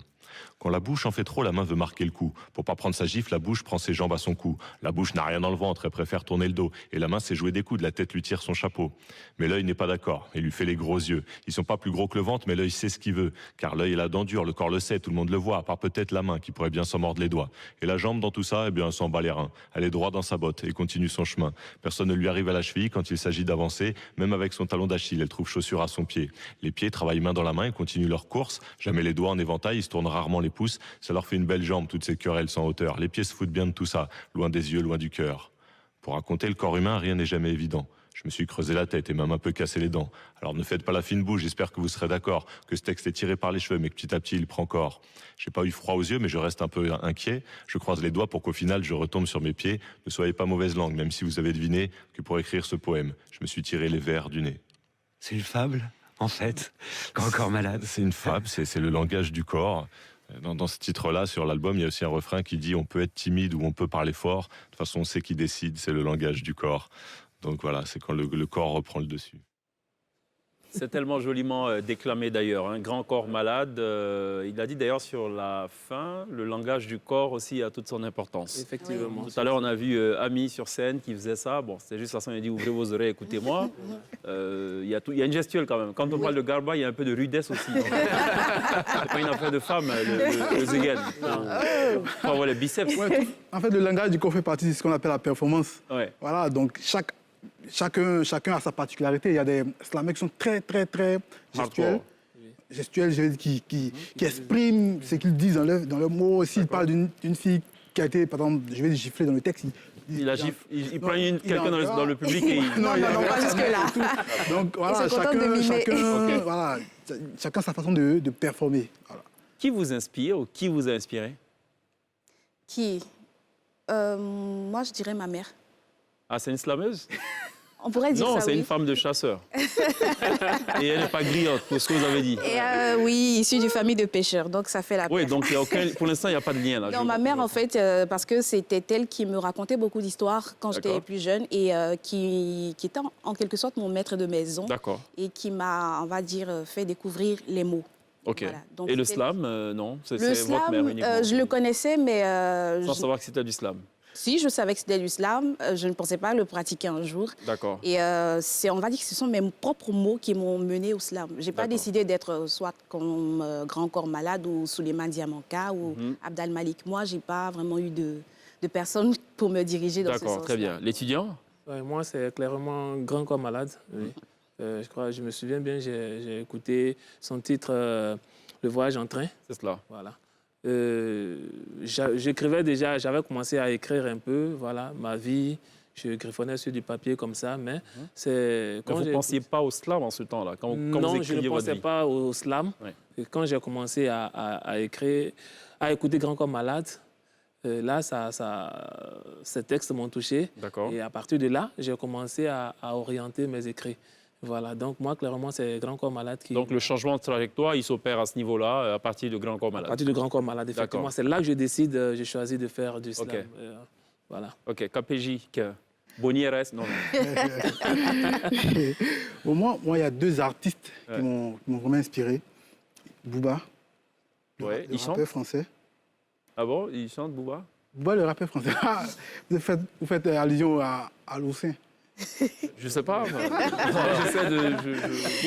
[SPEAKER 10] Quand la bouche en fait trop, la main veut marquer le coup. Pour pas prendre sa gifle, la bouche prend ses jambes à son cou. La bouche n'a rien dans le ventre, elle préfère tourner le dos. Et la main sait jouer des coudes, la tête lui tire son chapeau. Mais l'œil n'est pas d'accord, il lui fait les gros yeux. Ils sont pas plus gros que le ventre, mais l'œil sait ce qu'il veut. Car l'œil est la dent dure, le corps le sait, tout le monde le voit, à part peut-être la main qui pourrait bien s'en mordre les doigts. Et la jambe dans tout ça, eh bien, elle s'en bat les reins. Elle est droite dans sa botte et continue son chemin. Personne ne lui arrive à la cheville quand il s'agit d'avancer. Même avec son talon d'Achille, elle trouve chaussure à son pied. Les pieds travaillent main dans la main et continuent leur course. Jamais les doigts en éventail, ils se tournent rarement les pouces. Ça leur fait une belle jambe, toutes ces querelles sans hauteur. Les pieds se foutent bien de tout ça, loin des yeux, loin du cœur. Pour raconter le corps humain, rien n'est jamais évident. Je me suis creusé la tête et même un peu cassé les dents. Alors ne faites pas la fine bouche, j'espère que vous serez d'accord, que ce texte est tiré par les cheveux, mais que petit à petit il prend corps. J'ai pas eu froid aux yeux, mais je reste un peu inquiet. Je croise les doigts pour qu'au final je retombe sur mes pieds. Ne soyez pas mauvaise langue, même si vous avez deviné que pour écrire ce poème, je me suis tiré les vers du nez.
[SPEAKER 11] C'est une fable, en fait, Grand Corps Malade.
[SPEAKER 10] C'est une fable, c'est le langage du corps. Dans ce titre-là, sur l'album, il y a aussi un refrain qui dit « On peut être timide ou on peut parler fort. De toute façon, on sait qui décide, c'est le langage du corps. » Donc voilà, c'est quand le corps reprend le dessus.
[SPEAKER 8] C'est tellement joliment déclamé d'ailleurs. Un grand corps malade. Il a dit d'ailleurs sur la fin, le langage du corps aussi a toute son importance.
[SPEAKER 5] Effectivement.
[SPEAKER 8] Tout à l'heure, on a vu Ami sur scène qui faisait ça. Bon, c'était juste façon, il a dit ouvrez vos oreilles, écoutez-moi. Il y a une gestuelle quand même. Quand on parle de Garba, il y a un peu de rudesse aussi. C'est pas une affaire de femme, le Zegen. Faut avoir les biceps.
[SPEAKER 6] Ouais, en fait, le langage du corps fait partie de ce qu'on appelle la performance.
[SPEAKER 8] Ouais.
[SPEAKER 6] Voilà, donc chacun a sa particularité. Il y a des slams qui sont très gestuels. Gestuels, je veux dire, qui expriment ce qu'ils disent dans leurs mots. S'ils parlent d'une fille qui a été, par exemple, je vais dire giflée dans le texte,
[SPEAKER 8] il prend quelqu'un dans le public et il...
[SPEAKER 2] Non, pas jusque-là.
[SPEAKER 6] Donc voilà, chacun sa façon de performer. Voilà.
[SPEAKER 8] Qui vous inspire ou qui vous a inspiré?
[SPEAKER 4] Qui Moi, je dirais ma mère.
[SPEAKER 8] Ah, c'est une slameuse?
[SPEAKER 4] On pourrait dire ça,
[SPEAKER 8] non, c'est
[SPEAKER 4] oui.
[SPEAKER 8] une femme de chasseur. Et elle n'est pas grillante, pour ce que vous avez dit.
[SPEAKER 4] Et oui, issue d'une famille de pêcheurs, donc ça fait la paix.
[SPEAKER 8] Oui, donc pour l'instant, il n'y a pas de lien là.
[SPEAKER 4] Non, ma mère, en fait, parce que c'était elle qui me racontait beaucoup d'histoires quand j'étais plus jeune et qui était en quelque sorte mon maître de maison.
[SPEAKER 8] D'accord.
[SPEAKER 4] Et qui m'a, on va dire, fait découvrir les mots.
[SPEAKER 8] Ok.
[SPEAKER 4] Voilà. Donc,
[SPEAKER 8] et le slam, non?
[SPEAKER 4] Le
[SPEAKER 8] C'est votre mère
[SPEAKER 4] slam,
[SPEAKER 8] uniquement?
[SPEAKER 4] je le connaissais, mais...
[SPEAKER 8] Sans savoir que c'était du slam?
[SPEAKER 4] Si, je savais que c'était du slam, je ne pensais pas le pratiquer un jour.
[SPEAKER 8] D'accord.
[SPEAKER 4] Et on va dire que ce sont mes propres mots qui m'ont mené au slam. Je n'ai pas décidé d'être soit comme Grand Corps Malade ou Souleymane Diamanka ou Abdal Malik. Moi, je n'ai pas vraiment eu de personne pour me diriger dans ce sens-là.
[SPEAKER 8] D'accord, très bien. L'étudiant?
[SPEAKER 5] Ouais, moi, c'est clairement Grand Corps Malade. Oui. Je me souviens bien, j'ai écouté son titre Le voyage en train.
[SPEAKER 8] C'est cela.
[SPEAKER 5] Voilà. J'écrivais déjà, j'avais commencé à écrire un peu, voilà, ma vie. Je griffonnais sur du papier comme ça, mais c'est...
[SPEAKER 8] Vous ne pensiez pas au slam en ce temps-là, quand vous
[SPEAKER 5] je ne pensais pas au slam.
[SPEAKER 8] Ouais.
[SPEAKER 5] Et quand j'ai commencé à écrire, à écouter Grand Corps Malade, là, ces textes m'ont touché.
[SPEAKER 8] D'accord.
[SPEAKER 5] Et à partir de là, j'ai commencé à orienter mes écrits. Voilà, donc moi, clairement, c'est Grand Corps Malade qui...
[SPEAKER 8] Donc le changement de trajectoire, il s'opère à ce niveau-là, à partir de Grand Corps Malade.
[SPEAKER 5] À partir de Grand Corps Malade, effectivement. C'est là que je décide, je choisis de faire du slam.
[SPEAKER 8] Ok.
[SPEAKER 5] Voilà.
[SPEAKER 8] Ok, KPJ, Bonnieres, non.
[SPEAKER 6] Bon, moi, il y a deux artistes qui m'ont vraiment inspiré. Booba, le rappeur français.
[SPEAKER 8] Ah bon, il chante Booba?
[SPEAKER 6] Booba, le rappeur français. Vous faites allusion à l'Océan.
[SPEAKER 8] Je sais pas. J'essaie de...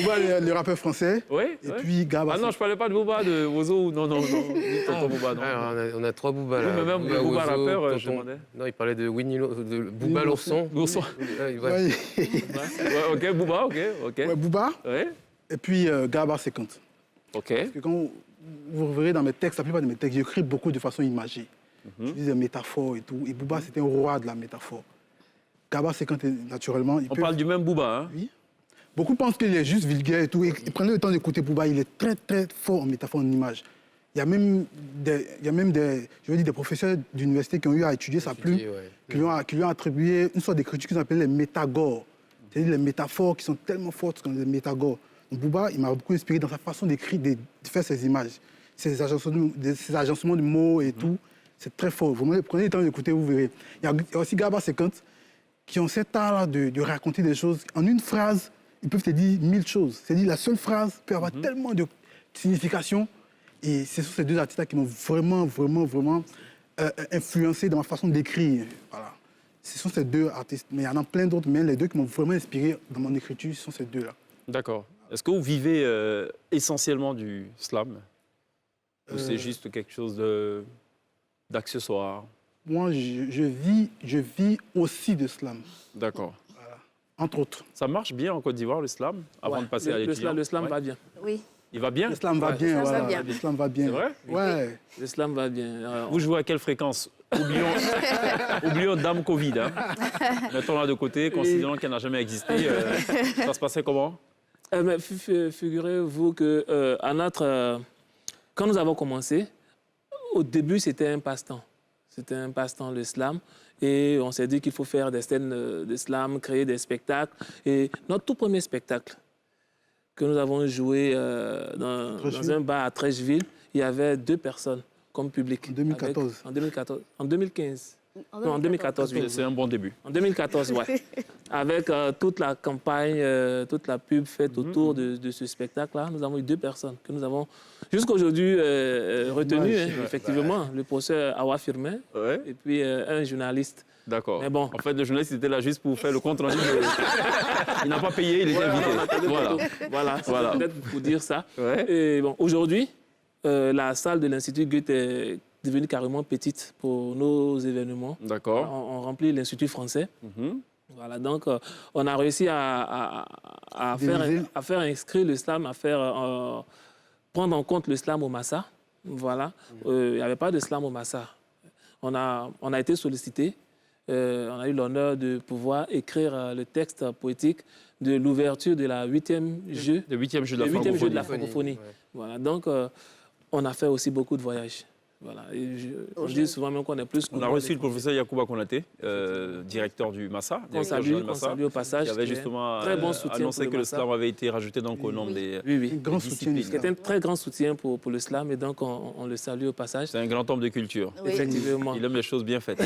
[SPEAKER 6] Booba, le rappeur français.
[SPEAKER 8] Oui.
[SPEAKER 6] Et puis Garba.
[SPEAKER 8] Ah non, je parlais pas de Booba, de Wozo. Non. Booba, non.
[SPEAKER 7] Alors, on a trois Booba là.
[SPEAKER 8] Oui, mais même
[SPEAKER 7] Booba,
[SPEAKER 8] Booba
[SPEAKER 7] Wozo,
[SPEAKER 8] rappeur, je
[SPEAKER 7] Tonton.
[SPEAKER 8] demandais.
[SPEAKER 7] Non, il parlait de Booba l'ourson.
[SPEAKER 8] L'ourson.
[SPEAKER 7] Ouais.
[SPEAKER 8] Ok, Booba, ok.
[SPEAKER 6] Ouais, Booba.
[SPEAKER 8] Ouais.
[SPEAKER 6] Et puis Garba 50.
[SPEAKER 8] Ok.
[SPEAKER 6] Parce que quand vous verrez dans mes textes, la plupart de mes textes, j'écris beaucoup de façon imagée. Je dis des métaphores et tout. Et Booba, c'était un roi de la métaphore. Garba 50, naturellement...
[SPEAKER 8] On parle du même Booba, hein?
[SPEAKER 6] Oui. Beaucoup pensent qu'il est juste vulgaire et tout. Et prenez le temps d'écouter Booba, il est très fort en métaphore, en image. Il y a même des professeurs d'université qui ont eu à étudier sa plume, qui lui ont attribué une sorte d'écriture qu'ils appellent les métagores. C'est-à-dire les métaphores qui sont tellement fortes comme les métagores. Donc Booba, il m'a beaucoup inspiré dans sa façon d'écrire, de faire ses images, ses agencements de mots et tout. C'est très fort. Vous prenez le temps d'écouter, vous verrez. Il y a aussi Garba 50 qui ont cet art-là de raconter des choses. En une phrase, ils peuvent te dire 1000 choses. C'est-à-dire la seule phrase peut avoir tellement de signification. Et ce sont ces deux artistes-là qui m'ont vraiment influencé dans ma façon d'écrire. Voilà. Ce sont ces deux artistes. Mais il y en a plein d'autres, mais les deux qui m'ont vraiment inspiré dans mon écriture, ce sont ces deux-là.
[SPEAKER 8] D'accord. Est-ce que vous vivez essentiellement du slam? Ou c'est juste quelque chose d'accessoire?
[SPEAKER 6] Moi, je vis aussi de slam.
[SPEAKER 8] D'accord.
[SPEAKER 6] Voilà. Entre autres.
[SPEAKER 8] Ça marche bien en Côte d'Ivoire, le slam, avant de passer à l'étudiant?
[SPEAKER 5] Le slam va bien.
[SPEAKER 4] Oui.
[SPEAKER 8] Il va bien?
[SPEAKER 6] Le slam va bien, voilà. Le slam va bien.
[SPEAKER 8] C'est vrai?
[SPEAKER 6] Ouais.
[SPEAKER 5] Le slam va bien.
[SPEAKER 8] Vous jouez à quelle fréquence? Oublions Dame Covid. Hein. Mettons-la de côté, considérant qu'elle n'a jamais existé. Ça se passait comment?
[SPEAKER 5] Mais figurez-vous que quand nous avons commencé, au début, c'était un passe-temps. C'était un passe-temps, le slam. Et on s'est dit qu'il faut faire des scènes de slam, créer des spectacles. Et notre tout premier spectacle que nous avons joué dans un bar à Trècheville, il y avait 2 personnes comme public.
[SPEAKER 6] En 2014.
[SPEAKER 5] En 2015. Non, en 2014, oui.
[SPEAKER 8] C'est un bon début.
[SPEAKER 5] En 2014, ouais. Avec toute la campagne, toute la pub faite autour de ce spectacle-là, nous avons eu 2 personnes que nous avons jusqu'à aujourd'hui retenues, effectivement. Le professeur Awa Firmin et puis un journaliste.
[SPEAKER 8] D'accord.
[SPEAKER 5] Mais bon.
[SPEAKER 8] En fait, le journaliste était là juste pour faire le compte rendu. Il n'a pas payé, il était invité.
[SPEAKER 5] Voilà. Peut-être pour dire ça. Et bon, aujourd'hui, la salle de l'Institut Goethe est devenue carrément petite pour nos événements.
[SPEAKER 8] D'accord.
[SPEAKER 5] On remplit l'Institut français. Voilà, donc on a réussi à faire inscrire le slam, à faire prendre en compte le slam au Massa. Voilà. Il n'y avait pas de slam au Massa. On a été sollicité. On a eu l'honneur de pouvoir écrire le texte poétique de l'ouverture de la 8e jeu.
[SPEAKER 8] Le 8e jeu de la
[SPEAKER 5] francophonie. Voilà, donc on a fait aussi beaucoup de voyages. Voilà. On dit souvent même qu'on est plus...
[SPEAKER 8] On a reçu le professeur Yacouba Konaté, directeur du Massa.
[SPEAKER 5] Qu'on salue au passage.
[SPEAKER 8] Qui avait justement annoncé que le slam avait été rajouté donc au nombre des
[SPEAKER 5] grand soutien. C'était un très grand soutien pour le slam et donc on le salue au passage.
[SPEAKER 8] C'est un grand homme de culture.
[SPEAKER 5] Oui. Effectivement.
[SPEAKER 8] Il aime les choses bien faites.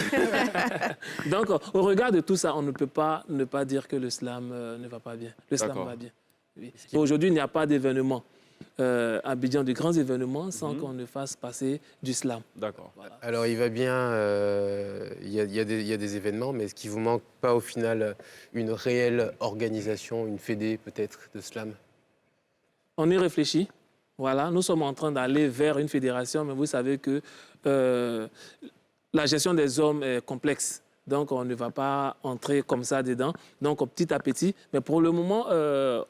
[SPEAKER 5] Donc au regard de tout ça, on ne peut pas ne pas dire que le slam ne va pas bien. Le slam va bien. Oui. Aujourd'hui, il n'y a pas d'événement. Abidjan, de grands événements sans qu'on ne fasse passer du slam.
[SPEAKER 8] D'accord.
[SPEAKER 5] Voilà.
[SPEAKER 7] Alors, il va bien, il y a des événements, mais est-ce qu'il ne vous manque pas au final une réelle organisation, une fédé peut-être de slam?
[SPEAKER 5] On y réfléchit. Voilà, nous sommes en train d'aller vers une fédération, mais vous savez que la gestion des hommes est complexe. Donc, on ne va pas entrer comme ça dedans. Donc, petit à petit. Mais pour le moment,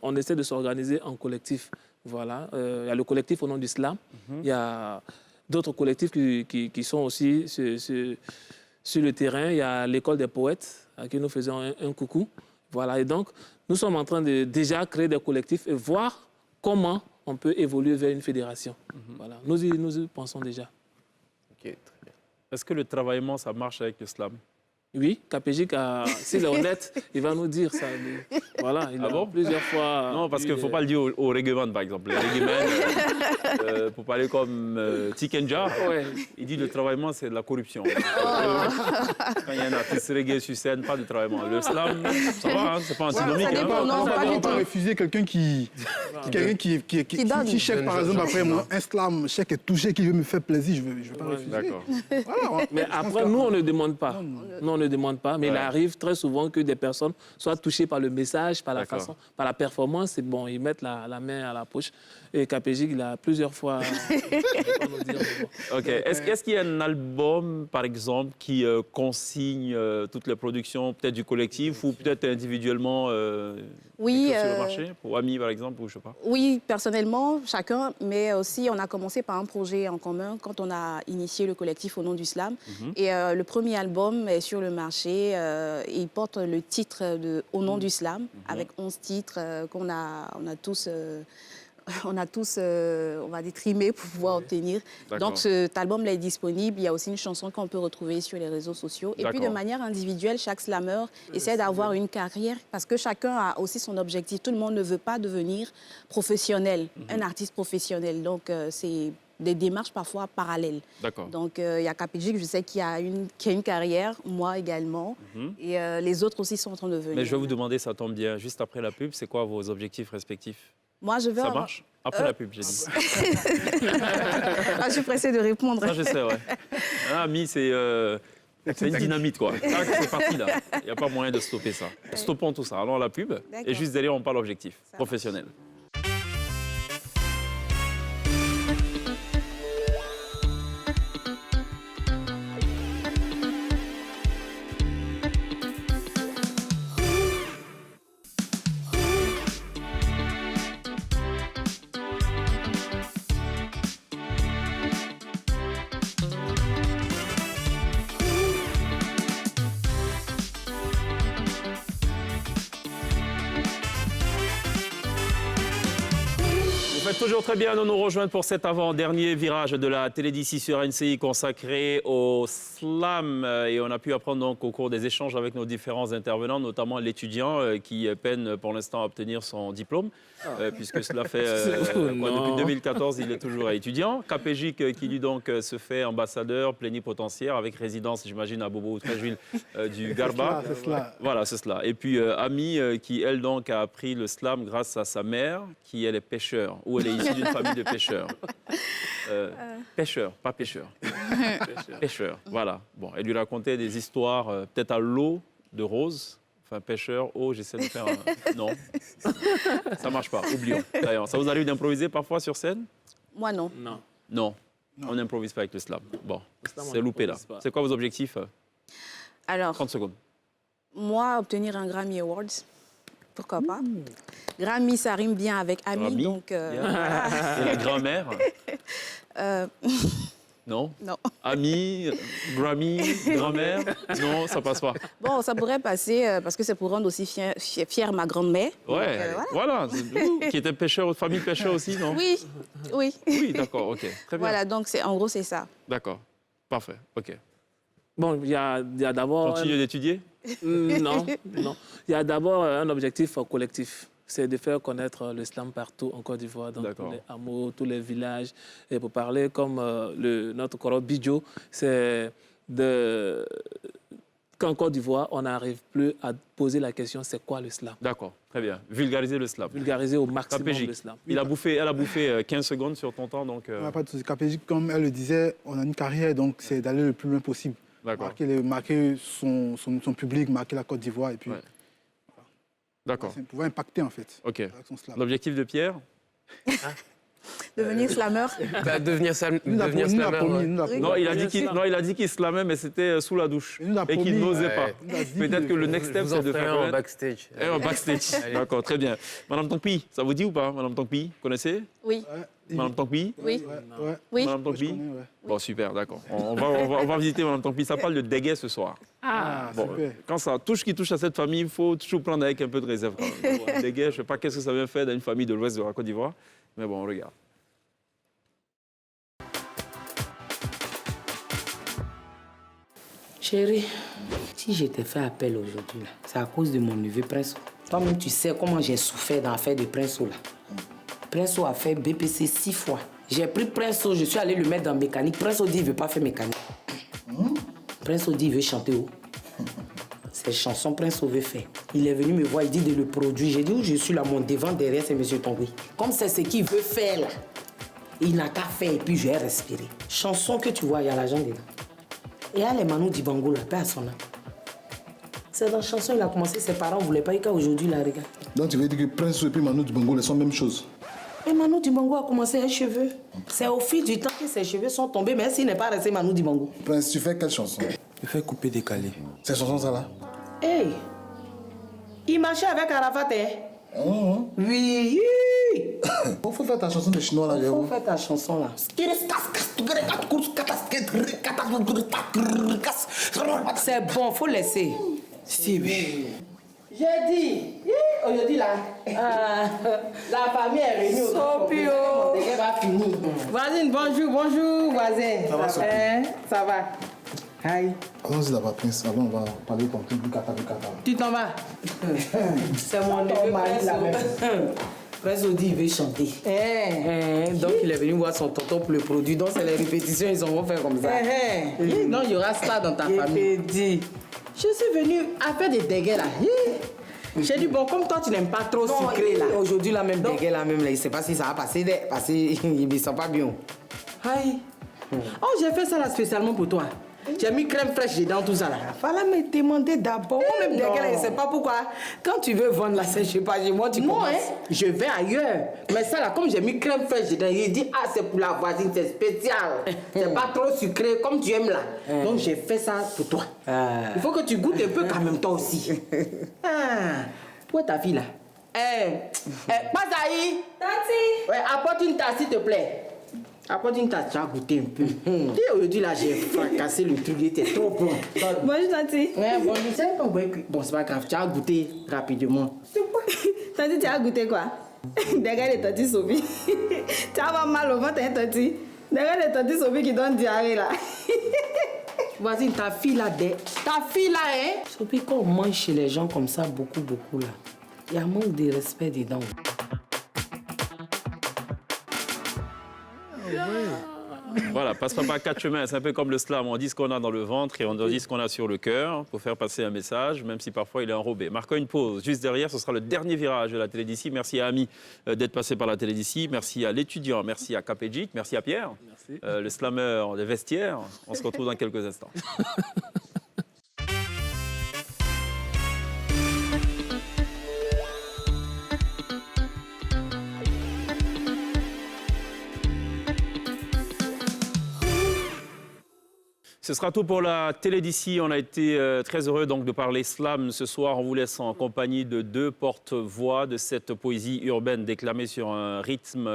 [SPEAKER 5] on essaie de s'organiser en collectif. Voilà, il y a le collectif au nom du slam. Il y a d'autres collectifs qui sont aussi sur le terrain. Il y a l'école des poètes à qui nous faisons un coucou. Voilà, et donc, nous sommes en train de déjà créer des collectifs et voir comment on peut évoluer vers une fédération. Voilà, nous y pensons déjà.
[SPEAKER 7] Ok, très bien.
[SPEAKER 8] Est-ce que le travaillement, ça marche avec le slam?
[SPEAKER 5] Oui, Capégic, s'il est honnête, il va nous dire ça. Voilà, il a plusieurs fois...
[SPEAKER 8] Non, parce qu'il ne faut pas le dire au reggaeman, par exemple. Le reggaeman, pour parler comme Tikenja, il dit le travaillement, c'est de la corruption. Quand il y a un artiste reggae sur scène, pas de travaillement. Le slam, ça va, c'est pas antinomique.
[SPEAKER 2] Ça dépend, non, pas
[SPEAKER 6] On
[SPEAKER 2] du
[SPEAKER 6] va
[SPEAKER 2] tout.
[SPEAKER 6] refuser quelqu'un qui chèque, par exemple, après un slam, chèque est touché, qui veut me faire plaisir, je ne veux pas refuser.
[SPEAKER 8] D'accord.
[SPEAKER 6] Voilà,
[SPEAKER 5] mais après, nous, on ne demande pas. Nous, on ne demande pas, mais il arrive très souvent que des personnes soient touchées par le message, par la façon, par la performance. Et bon, ils mettent la main à la poche. Et Capégic, il a plusieurs fois...
[SPEAKER 8] OK. Est-ce qu'il y a un album, par exemple, qui consigne toutes les productions, peut-être du collectif ou peut-être individuellement
[SPEAKER 4] oui,
[SPEAKER 8] sur le marché, pour Ami, par exemple, ou je sais pas?
[SPEAKER 4] Oui, personnellement, chacun, mais aussi on a commencé par un projet en commun quand on a initié le collectif au nom du slam. Et le premier album est sur le marché. Il porte le titre de Au nom du slam, avec 11 titres qu'on a tous... on va dire, trimé pour pouvoir obtenir. Donc, cet album est disponible. Il y a aussi une chanson qu'on peut retrouver sur les réseaux sociaux. Et puis, de manière individuelle, chaque slammer essaie d'avoir une carrière parce que chacun a aussi son objectif. Tout le monde ne veut pas devenir professionnel, un artiste professionnel. Donc, c'est des démarches parfois parallèles. Donc, il y a Capégic, je sais qu'il a une carrière, moi également. Et les autres aussi sont en train de venir.
[SPEAKER 8] Mais je vais vous demander, ça tombe bien, juste après la pub, c'est quoi vos objectifs respectifs?
[SPEAKER 4] Moi, je vais
[SPEAKER 8] ça marche? Après la pub, j'ai dit.
[SPEAKER 4] Je suis pressée de répondre.
[SPEAKER 8] Ça, je sais, ouais. Ami, c'est une dynamite, quoi. C'est parti, là. Il n'y a pas moyen de stopper ça. Stoppons tout ça. Allons à la pub. Et juste derrière, on parle objectif professionnel. faites toujours très bien de nous rejoindre pour cet avant-dernier virage de la télé d'ici sur NCI consacré au slam. Et on a pu apprendre donc au cours des échanges avec nos différents intervenants, notamment l'étudiant qui peine pour l'instant à obtenir son diplôme, puisque cela fait depuis 2014, il est toujours étudiant. Capégique qui lui donc se fait ambassadeur plénipotentiaire avec résidence, j'imagine, à Bobo ou Tréjuil du Garba.
[SPEAKER 6] C'est cela.
[SPEAKER 8] Voilà, c'est cela. Et puis Ami qui, elle, donc, a appris le slam grâce à sa mère, qui, elle, est pêcheur, ou elle est issue d'une famille de pêcheurs. Pêcheur, pas pêcheur. Pêcheur, voilà. Bon, elle lui racontait des histoires, peut-être à l'eau de Rose. Enfin, pêcheur, j'essaie de faire un... Non, ça marche pas, oublions. D'ailleurs, ça vous arrive d'improviser parfois sur scène?
[SPEAKER 4] Moi, non.
[SPEAKER 8] Non, on n'improvise pas avec le slam. Bon, c'est loupé là. C'est quoi vos objectifs?
[SPEAKER 4] Alors,
[SPEAKER 8] 30 secondes.
[SPEAKER 4] moi, obtenir un Grammy Awards, pourquoi pas. Grammy, ça rime bien avec ami,
[SPEAKER 8] Grammy,
[SPEAKER 4] donc...
[SPEAKER 8] Et la grand-mère? Non.
[SPEAKER 4] Non.
[SPEAKER 8] Ami, Grammy, grand-mère? Non, ça passe pas.
[SPEAKER 4] Bon, ça pourrait passer parce que c'est pour rendre aussi fière ma grand-mère.
[SPEAKER 8] Ouais,
[SPEAKER 4] Donc,
[SPEAKER 8] voilà. Qui était pêcheur, famille pêcheur aussi, non?
[SPEAKER 4] Oui, oui.
[SPEAKER 8] Oui, d'accord, ok. Très bien.
[SPEAKER 4] Voilà, donc en gros, c'est ça.
[SPEAKER 8] D'accord, parfait, ok.
[SPEAKER 5] Bon, il y a d'abord...
[SPEAKER 8] Continue d'étudier?
[SPEAKER 5] Non. Il y a d'abord un objectif collectif. C'est de faire connaître le slam partout en Côte d'Ivoire, dans tous les hameaux, tous les villages. Et pour parler comme notre Koro Bidjo, c'est qu'en Côte d'Ivoire, on n'arrive plus à poser la question c'est quoi le slam?
[SPEAKER 8] D'accord, très bien. Vulgariser le slam.
[SPEAKER 5] Vulgariser au maximum
[SPEAKER 8] Capégique.
[SPEAKER 5] le slam.
[SPEAKER 8] Elle a bouffé 15 secondes sur ton temps, donc...
[SPEAKER 6] Pas de souci. Capégique, comme elle le disait, on a une carrière, donc c'est d'aller le plus loin possible. Marquer son public, marquer la Côte d'Ivoire et puis...
[SPEAKER 8] Ouais. D'accord.
[SPEAKER 6] C'est pouvoir impacter en fait.
[SPEAKER 8] Ok.
[SPEAKER 6] Avec son slam.
[SPEAKER 8] L'objectif de Pierre?
[SPEAKER 4] Devenir slameur.
[SPEAKER 7] Devenir slammer.
[SPEAKER 8] Non, il a dit qu'il slamait, mais c'était sous la douche et qu'il n'osait pas. Peut-être que le next step, c'est de faire
[SPEAKER 7] un backstage.
[SPEAKER 8] Un backstage. D'accord, très bien. Madame Tongpi, ça vous dit ou pas, Madame Tongpi? Connaissez?
[SPEAKER 4] Oui.
[SPEAKER 8] Madame Tongpi?
[SPEAKER 4] Oui. Oui.
[SPEAKER 8] Madame Tongpi? Bon, super, d'accord. On va visiter Madame Tongpi. Ça parle de déguet ce soir. Bon, quand ça touche qui touche à cette famille, il faut toujours prendre avec un peu de réserve. Déguet, je ne sais pas qu'est-ce que ça vient faire dans une famille de l'ouest de la Côte d'Ivoire. Mais bon, on regarde.
[SPEAKER 12] Chérie, si je t'ai fait appel aujourd'hui, c'est à cause de mon neveu Prince. Toi-même, tu sais comment j'ai souffert dans l'affaire de Prince-O. Prince-O a fait BPC 6 fois. J'ai pris Prince-O, je suis allé le mettre dans mécanique. Prince-O dit qu'il ne veut pas faire mécanique. Prince-O dit qu'il veut chanter haut. Ces chansons, Prince-O veut faire. Il est venu me voir, il dit de le produire. J'ai dit où je suis là, mon devant, derrière, c'est M. Tongui. Comme c'est ce qu'il veut faire là, il n'a qu'à faire et puis je vais respirer. Chanson que tu vois, il y a l'argent dedans. Et il y a les Manu Dibango, là, paix à son âme. C'est dans la chanson, il a commencé, ses parents ne voulaient pas, et qu'aujourd'hui, il la regarde.
[SPEAKER 13] Donc tu veux dire que Prince et puis Manu Dibango, sont la même chose?
[SPEAKER 12] Et Manu Dibango a commencé les cheveux. C'est au fil du temps que ses cheveux sont tombés, mais s'il n'est pas resté Manu Dibango.
[SPEAKER 13] Prince, tu fais quelle chanson?
[SPEAKER 14] Je fais couper décalé.
[SPEAKER 13] Ces chansons, ça là?
[SPEAKER 12] Hey! Il marchait avec Arafat, hein? Oui!
[SPEAKER 13] Il faut faire ta chanson de chinois là,
[SPEAKER 12] il faut faire ta chanson là. C'est bon, faut laisser.
[SPEAKER 14] Si, oui.
[SPEAKER 12] J'ai dit, aujourd'hui là, la famille est réunie au Sopio. Va finir. Voisine, bonjour, voisin.
[SPEAKER 13] Ça va, Sophie?
[SPEAKER 12] Ça va. Aïe.
[SPEAKER 13] Allons-y là-bas, Prince. Avant, on va parler de ton truc du kata.
[SPEAKER 12] Tu t'en vas? C'est mon neveu Prince là même. Prince dit il veut chanter. Donc il est venu voir son tonton pour le produit. Donc c'est les répétitions, ils vont faire comme ça. Non, il y aura ça dans ta famille. Je suis venue à faire des déguets là. J'ai dit, bon, comme toi, tu n'aimes pas trop sucré là. Aujourd'hui, la même déguet là, même là, il ne sait pas si ça va passer, parce qu'il ne sent pas bien. Aïe. Oh, j'ai fait ça là spécialement pour toi. J'ai mis crème fraîche dedans, tout ça là. Fallait me demander d'abord. Moi-même, dégueu là, je ne sais pas pourquoi. Quand tu veux vendre là, je ne sais pas, moi, tu commences. Je vais ailleurs. Mais ça là, comme j'ai mis crème fraîche dedans, il dit, ah, c'est pour la voisine, c'est spécial. C'est pas trop sucré, comme tu aimes là. Donc, j'ai fait ça pour toi. Il faut que tu goûtes un peu quand même, toi aussi. Où est ta fille là? Mazaï! Tati! Ouais, apporte une tasse, s'il te plaît. Apporte une tasse, tu as goûté un peu. Aujourd'hui là, j'ai fracassé le truc, il était trop bon.
[SPEAKER 3] Bonjour, Tati.
[SPEAKER 12] Ouais, bonjour. Bon, c'est pas grave, tu as goûté rapidement.
[SPEAKER 3] Tati, tu as goûté quoi?
[SPEAKER 12] Derrière les tantis Sophie. Tu vas avoir mal au ventre, hein, tanti. Derrière les tantis Sophie qui donne diarrhée là. Voisine, ta fille là, hein. Sophie, quand on mange chez les gens comme ça, beaucoup là, il y a un manque de respect dedans.
[SPEAKER 8] Voilà, passe pas par 4 chemins. C'est un peu comme le slam. On dit ce qu'on a dans le ventre et on dit ce qu'on a sur le cœur pour faire passer un message, même si parfois il est enrobé. Marquons une pause. Juste derrière, ce sera le dernier virage de la télé d'ici. Merci à Ami d'être passé par la télé d'ici. Merci à l'étudiant. Merci à Capégic. Merci à Pierre, le slammer des vestiaires. On se retrouve dans quelques instants. Ce sera tout pour la télé d'ici. On a été très heureux donc de parler slam ce soir. On vous laisse en compagnie de 2 porte-voix de cette poésie urbaine déclamée sur un rythme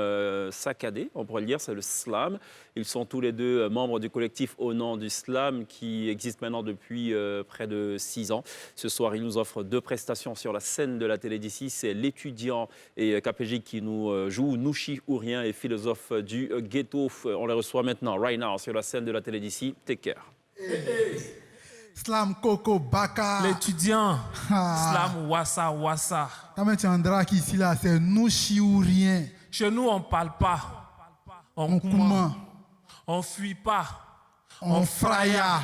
[SPEAKER 8] saccadé, on pourrait le dire, c'est le slam. Ils sont tous les 2 membres du collectif Au nom du slam qui existe maintenant depuis près de 6 ans. Ce soir, ils nous offrent 2 prestations sur la scène de la télé d'ici. C'est l'étudiant et Capégic qui nous joue Nouchi ou rien et philosophe du ghetto. On les reçoit maintenant, right now, sur la scène de la télé d'ici. Take care.
[SPEAKER 9] Slam Coco Baka.
[SPEAKER 15] L'étudiant. Slam Wassa Wassa.
[SPEAKER 9] Quand tu entendras qu'ici là, c'est Nouchi ou rien.
[SPEAKER 15] Chez nous, on ne parle pas. On
[SPEAKER 9] comment?
[SPEAKER 15] On fuit pas.
[SPEAKER 9] On fraya.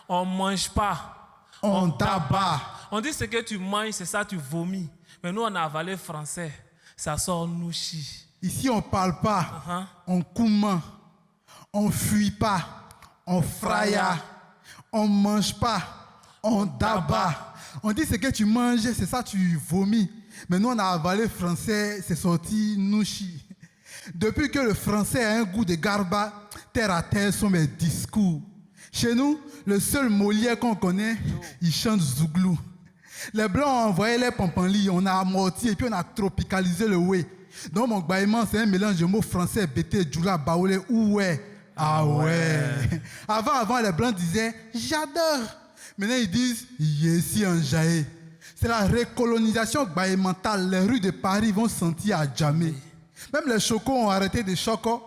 [SPEAKER 15] On mange pas.
[SPEAKER 9] On tabac.
[SPEAKER 15] On dit ce que tu manges, c'est ça tu vomis. Mais nous, on a avalé français. Ça sort Nouchi.
[SPEAKER 9] Ici, on parle pas. On comment? On fuit pas. On fraya. On mange pas, on tabac. On dit ce que tu manges, c'est ça tu vomis. Mais nous, on a avalé français, c'est sorti Nouchi. Depuis que le français a un goût de garba, terre à terre sont mes discours. Chez nous, le seul Molière qu'on connaît, il chante Zouglou. Les Blancs ont envoyé les pampanlis, on a amorti et puis on a tropicalisé le way. Donc mon bâillement, c'est un mélange de mots français, bété, djoula, baoulé, oué. Ah ouais. Avant, les Blancs disaient « j'adore ». Maintenant, ils disent « yessi en jaé ». C'est la recolonisation mentale. Les rues de Paris vont sentir à jamais. Même les chocos ont arrêté de choquer.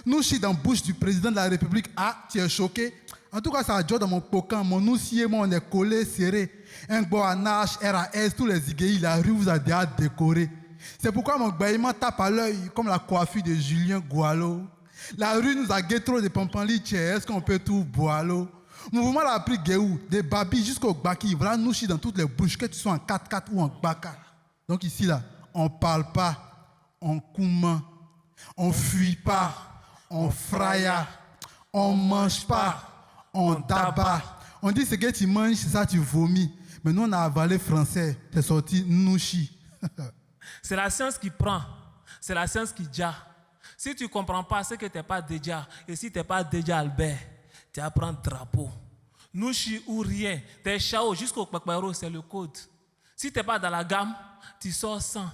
[SPEAKER 9] Nous, je suis dans la bouche du président de la République. Ah, tu es choqué? En tout cas, ça a joué dans mon pocan. Mon outil et moi, on est collés, serrés. Un beau anache, RAS, tous les iguéis, la rue vous a déjà décoré. C'est pourquoi mon bâillement tape à l'œil comme la coiffure de Julien Gualo. La rue nous a guetté de pampanli, est-ce qu'on peut tout boileau? Mouvement l'a pris Guéou, des babis jusqu'au Baki. Voilà, nous chie dans toutes les bouches, que tu sois en 4x4 ou en Baka. Donc ici, là, on parle pas, on kouma, on fuit pas, on fraya, on mange pas, on tabac. On dit ce que tu manges, c'est ça tu vomis. Mais nous, on a avalé français, c'est sorti nouchi.
[SPEAKER 15] C'est la science qui prend, c'est la science qui dit. Si tu ne comprends pas, c'est que tu n'es pas déjà. Et si tu n'es pas déjà Albert, tu apprends drapeau. Nouchi ou rien. T'es chao jusqu'au Kpakparo, c'est le code. Si tu n'es pas dans la gamme, tu sors sans.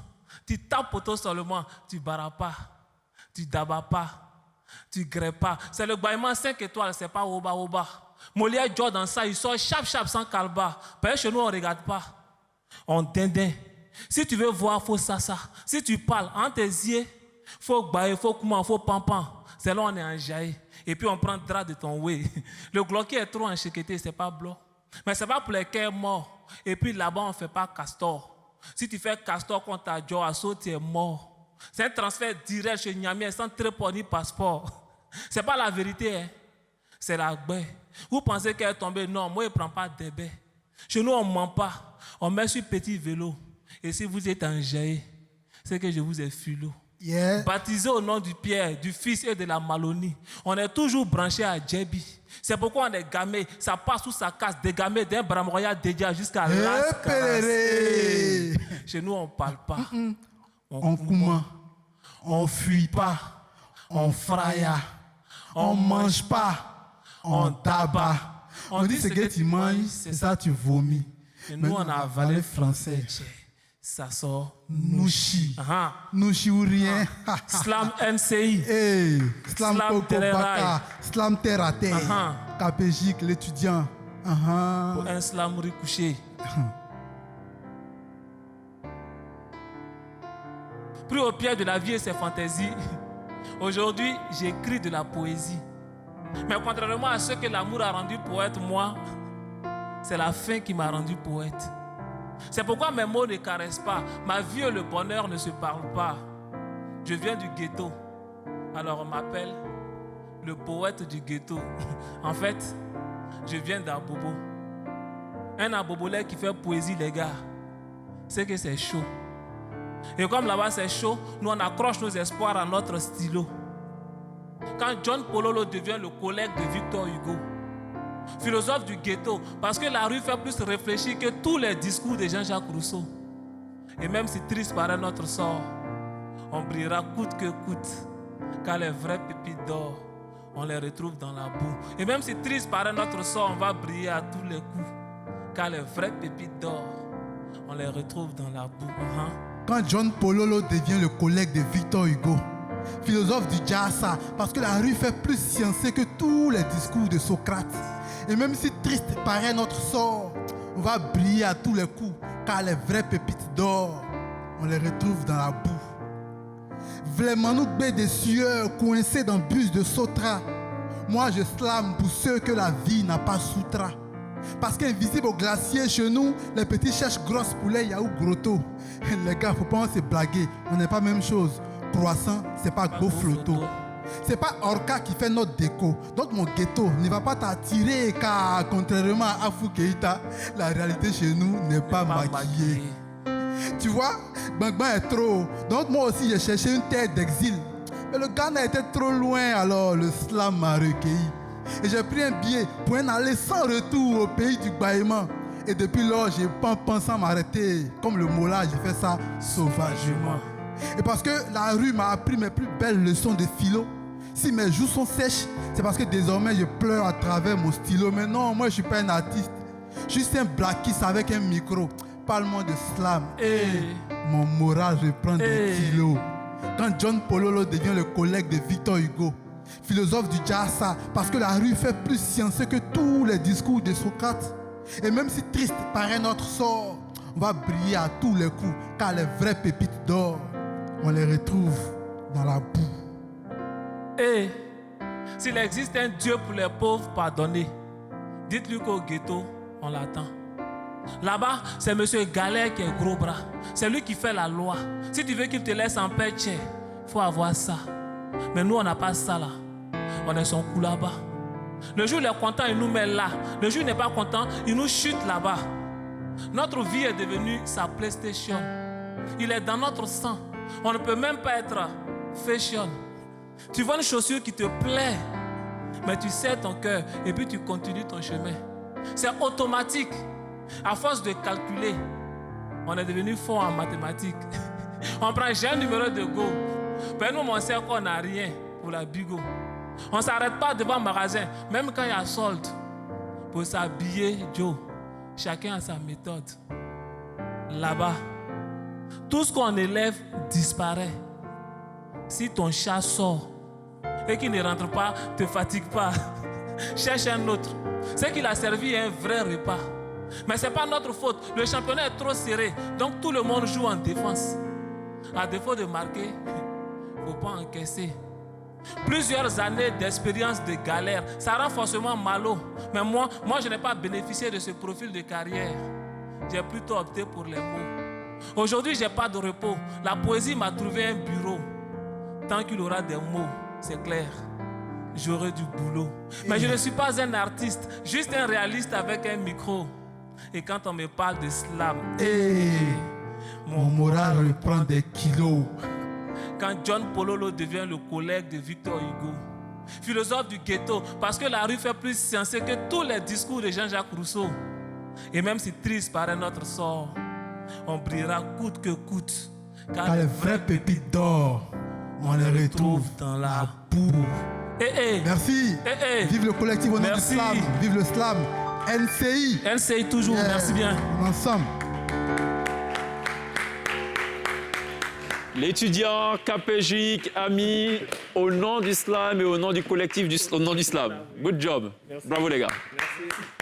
[SPEAKER 15] Tu tapes poteau seulement, tu barras pas. Tu dabas pas. Tu grèves pas. C'est le bâillement 5 étoiles, c'est pas oba oba. Molière Joe dans ça, il sort chap sans calba. Parce que chez nous, on ne regarde pas. On dindin. Si tu veux voir, il faut ça. Si tu parles en tes yeux, faut bailler, faut comment, faut pampan. C'est là on est en jaillet. Et puis on prend le drap de ton way. Le glocky est trop enchiqueté, c'est pas blanc. Mais c'est pas pour les cœurs morts. Et puis là-bas, on ne fait pas castor. Si tu fais castor contre ta Joe Asso, tu es mort. C'est un transfert direct chez Niamey sans tréport ni passeport. C'est pas la vérité, hein. C'est la baie. Vous pensez qu'elle est tombée? Non, moi, je ne prends pas des baies. Chez nous, on ne ment pas. On met sur petit vélo. Et si vous êtes en jaillet, c'est que je vous ai fulot.
[SPEAKER 9] Yeah.
[SPEAKER 15] Baptisé au nom du Pierre, du Fils et de la Malonie. On est toujours branché à Djebi. C'est pourquoi on est gamé. Ça passe sous sa casse, dégamé d'un Bramoya dédié jusqu'à Las Caras. Chez nous, on ne parle pas.
[SPEAKER 9] On kouma. On fuit pas. On fraya. On mange pas. On tabac. On dit ce que tu manges, c'est ça tu vomis.
[SPEAKER 15] Et nous, on a avalé français. Ça sort
[SPEAKER 9] Nouchi. Nouchi ou rien.
[SPEAKER 15] Slam NCI.
[SPEAKER 9] Hey, Slam Coco
[SPEAKER 15] Terrain.
[SPEAKER 9] Baka. Slam terre à terre. Capégic, l'étudiant.
[SPEAKER 15] Pour un slam recouché. pris au pied de la vie et ses fantaisies. Aujourd'hui, j'écris de la poésie. Mais contrairement à ce que l'amour a rendu poète, moi, c'est la fin qui m'a rendu poète. C'est pourquoi mes mots ne caressent pas. Ma vie et le bonheur ne se parlent pas. Je viens du ghetto. Alors on m'appelle le poète du ghetto. En fait, je viens d'Abobo. Un abobolais qui fait poésie, les gars. C'est que c'est chaud. Et comme là-bas c'est chaud, nous on accroche nos espoirs à notre stylo. Quand John Pololo devient le collègue de Victor Hugo, philosophe du ghetto, parce que la rue fait plus réfléchir que tous les discours de Jean-Jacques Rousseau. Et même si triste paraît notre sort, on brillera coûte que coûte, car les vraies pépites d'or, on les retrouve dans la boue. Et même si triste paraît notre sort, on va briller à tous les coups, car les vraies pépites d'or, on les retrouve dans la boue.
[SPEAKER 9] Quand John Pololo devient le collègue de Victor Hugo, philosophe du Djassa, parce que la rue fait plus sciencé que tous les discours de Socrate. Et même si triste paraît notre sort, on va briller à tous les coups, car les vraies pépites d'or, on les retrouve dans la boue. Vraiment nous baie des sueurs coincés dans le bus de Sotra. Moi je slame pour ceux que la vie n'a pas soutra. Parce qu'invisible au glacier chez nous, les petits cherchent grosse poulet, yaou grotto. Les gars, faut pas se blaguer, on n'est pas même chose. Croissant, c'est pas beau flotto. C'est pas Orca qui fait notre déco. Donc mon ghetto ne va pas t'attirer, car contrairement à Afou Keïta, la réalité chez nous n'est pas maquillée. Tu vois, Bang Bang est trop. Donc moi aussi j'ai cherché une terre d'exil. Mais le Ghana était trop loin, alors le slam m'a recueilli. Et j'ai pris un billet pour un aller sans retour au pays du bâillement. Et depuis lors, j'ai pas pensé à m'arrêter. Comme le Mola, j'ai fait ça sauvagement. Et parce que la rue m'a appris mes plus belles leçons de philo. Si mes joues sont sèches, c'est parce que désormais je pleure à travers mon stylo. Mais non, moi je suis pas un artiste. Je suis un blackiste avec un micro. Parle-moi de slam. Mon moral reprend des kilos. Quand John Pololo devient le collègue de Victor Hugo, philosophe du Djassa, parce que la rue fait plus sciencé que tous les discours de Socrate. Et même si triste paraît notre sort, on va briller à tous les coups, car les vraies pépites d'or, on les retrouve dans la boue.
[SPEAKER 15] S'il existe un Dieu pour les pauvres, pardonnez. Dites-lui qu'au ghetto, on l'attend. Là-bas, c'est monsieur Galère qui est gros bras. C'est lui qui fait la loi. Si tu veux qu'il te laisse en paix, il faut avoir ça. Mais nous, on n'a pas ça là. On est son coup là-bas. Le jour où il est content, il nous met là. Le jour où il n'est pas content, il nous chute là-bas. Notre vie est devenue sa PlayStation. Il est dans notre sang. On ne peut même pas être fashion. Tu vois une chaussure qui te plaît, mais tu serres ton cœur et puis tu continues ton chemin. C'est automatique. À force de calculer, on est devenu fort en mathématiques. On prend j'ai un numéro de go. Ben nous, on sait qu'on n'a rien pour la bigo. On ne s'arrête pas devant le magasin, même quand il y a solde. Pour s'habiller, Joe, chacun a sa méthode. Là-bas, tout ce qu'on élève disparaît. Si ton chat sort et qu'il ne rentre pas, ne te fatigue pas. Cherche un autre. C'est qu'il a servi un vrai repas. Mais ce n'est pas notre faute. Le championnat est trop serré. Donc tout le monde joue en défense. À défaut de marquer, il ne faut pas encaisser. Plusieurs années d'expérience de galère, ça rend forcément malo. Mais moi, je n'ai pas bénéficié de ce profil de carrière. J'ai plutôt opté pour les mots. Aujourd'hui, je n'ai pas de repos. La poésie m'a trouvé un bureau. Tant qu'il aura des mots, c'est clair, j'aurai du boulot. Mais je ne suis pas un artiste, juste un réaliste avec un micro. Et quand on me parle de slam,
[SPEAKER 9] mon moral reprend des kilos.
[SPEAKER 15] Quand John Pololo devient le collègue de Victor Hugo, philosophe du ghetto, parce que la rue fait plus sciencé que tous les discours de Jean-Jacques Rousseau. Et même si triste paraît notre sort, on brillera coûte que coûte.
[SPEAKER 9] Car les vraies pépites d'or, on les retrouve dans la boue. Merci. Vive le collectif au nom du slam. Vive le slam. NCI.
[SPEAKER 15] NCI toujours, merci bien.
[SPEAKER 9] Ensemble.
[SPEAKER 8] L'étudiant capégique, ami, au nom du slam et au nom du collectif au nom du slam. Good job.
[SPEAKER 5] Merci.
[SPEAKER 8] Bravo les gars.
[SPEAKER 5] Merci.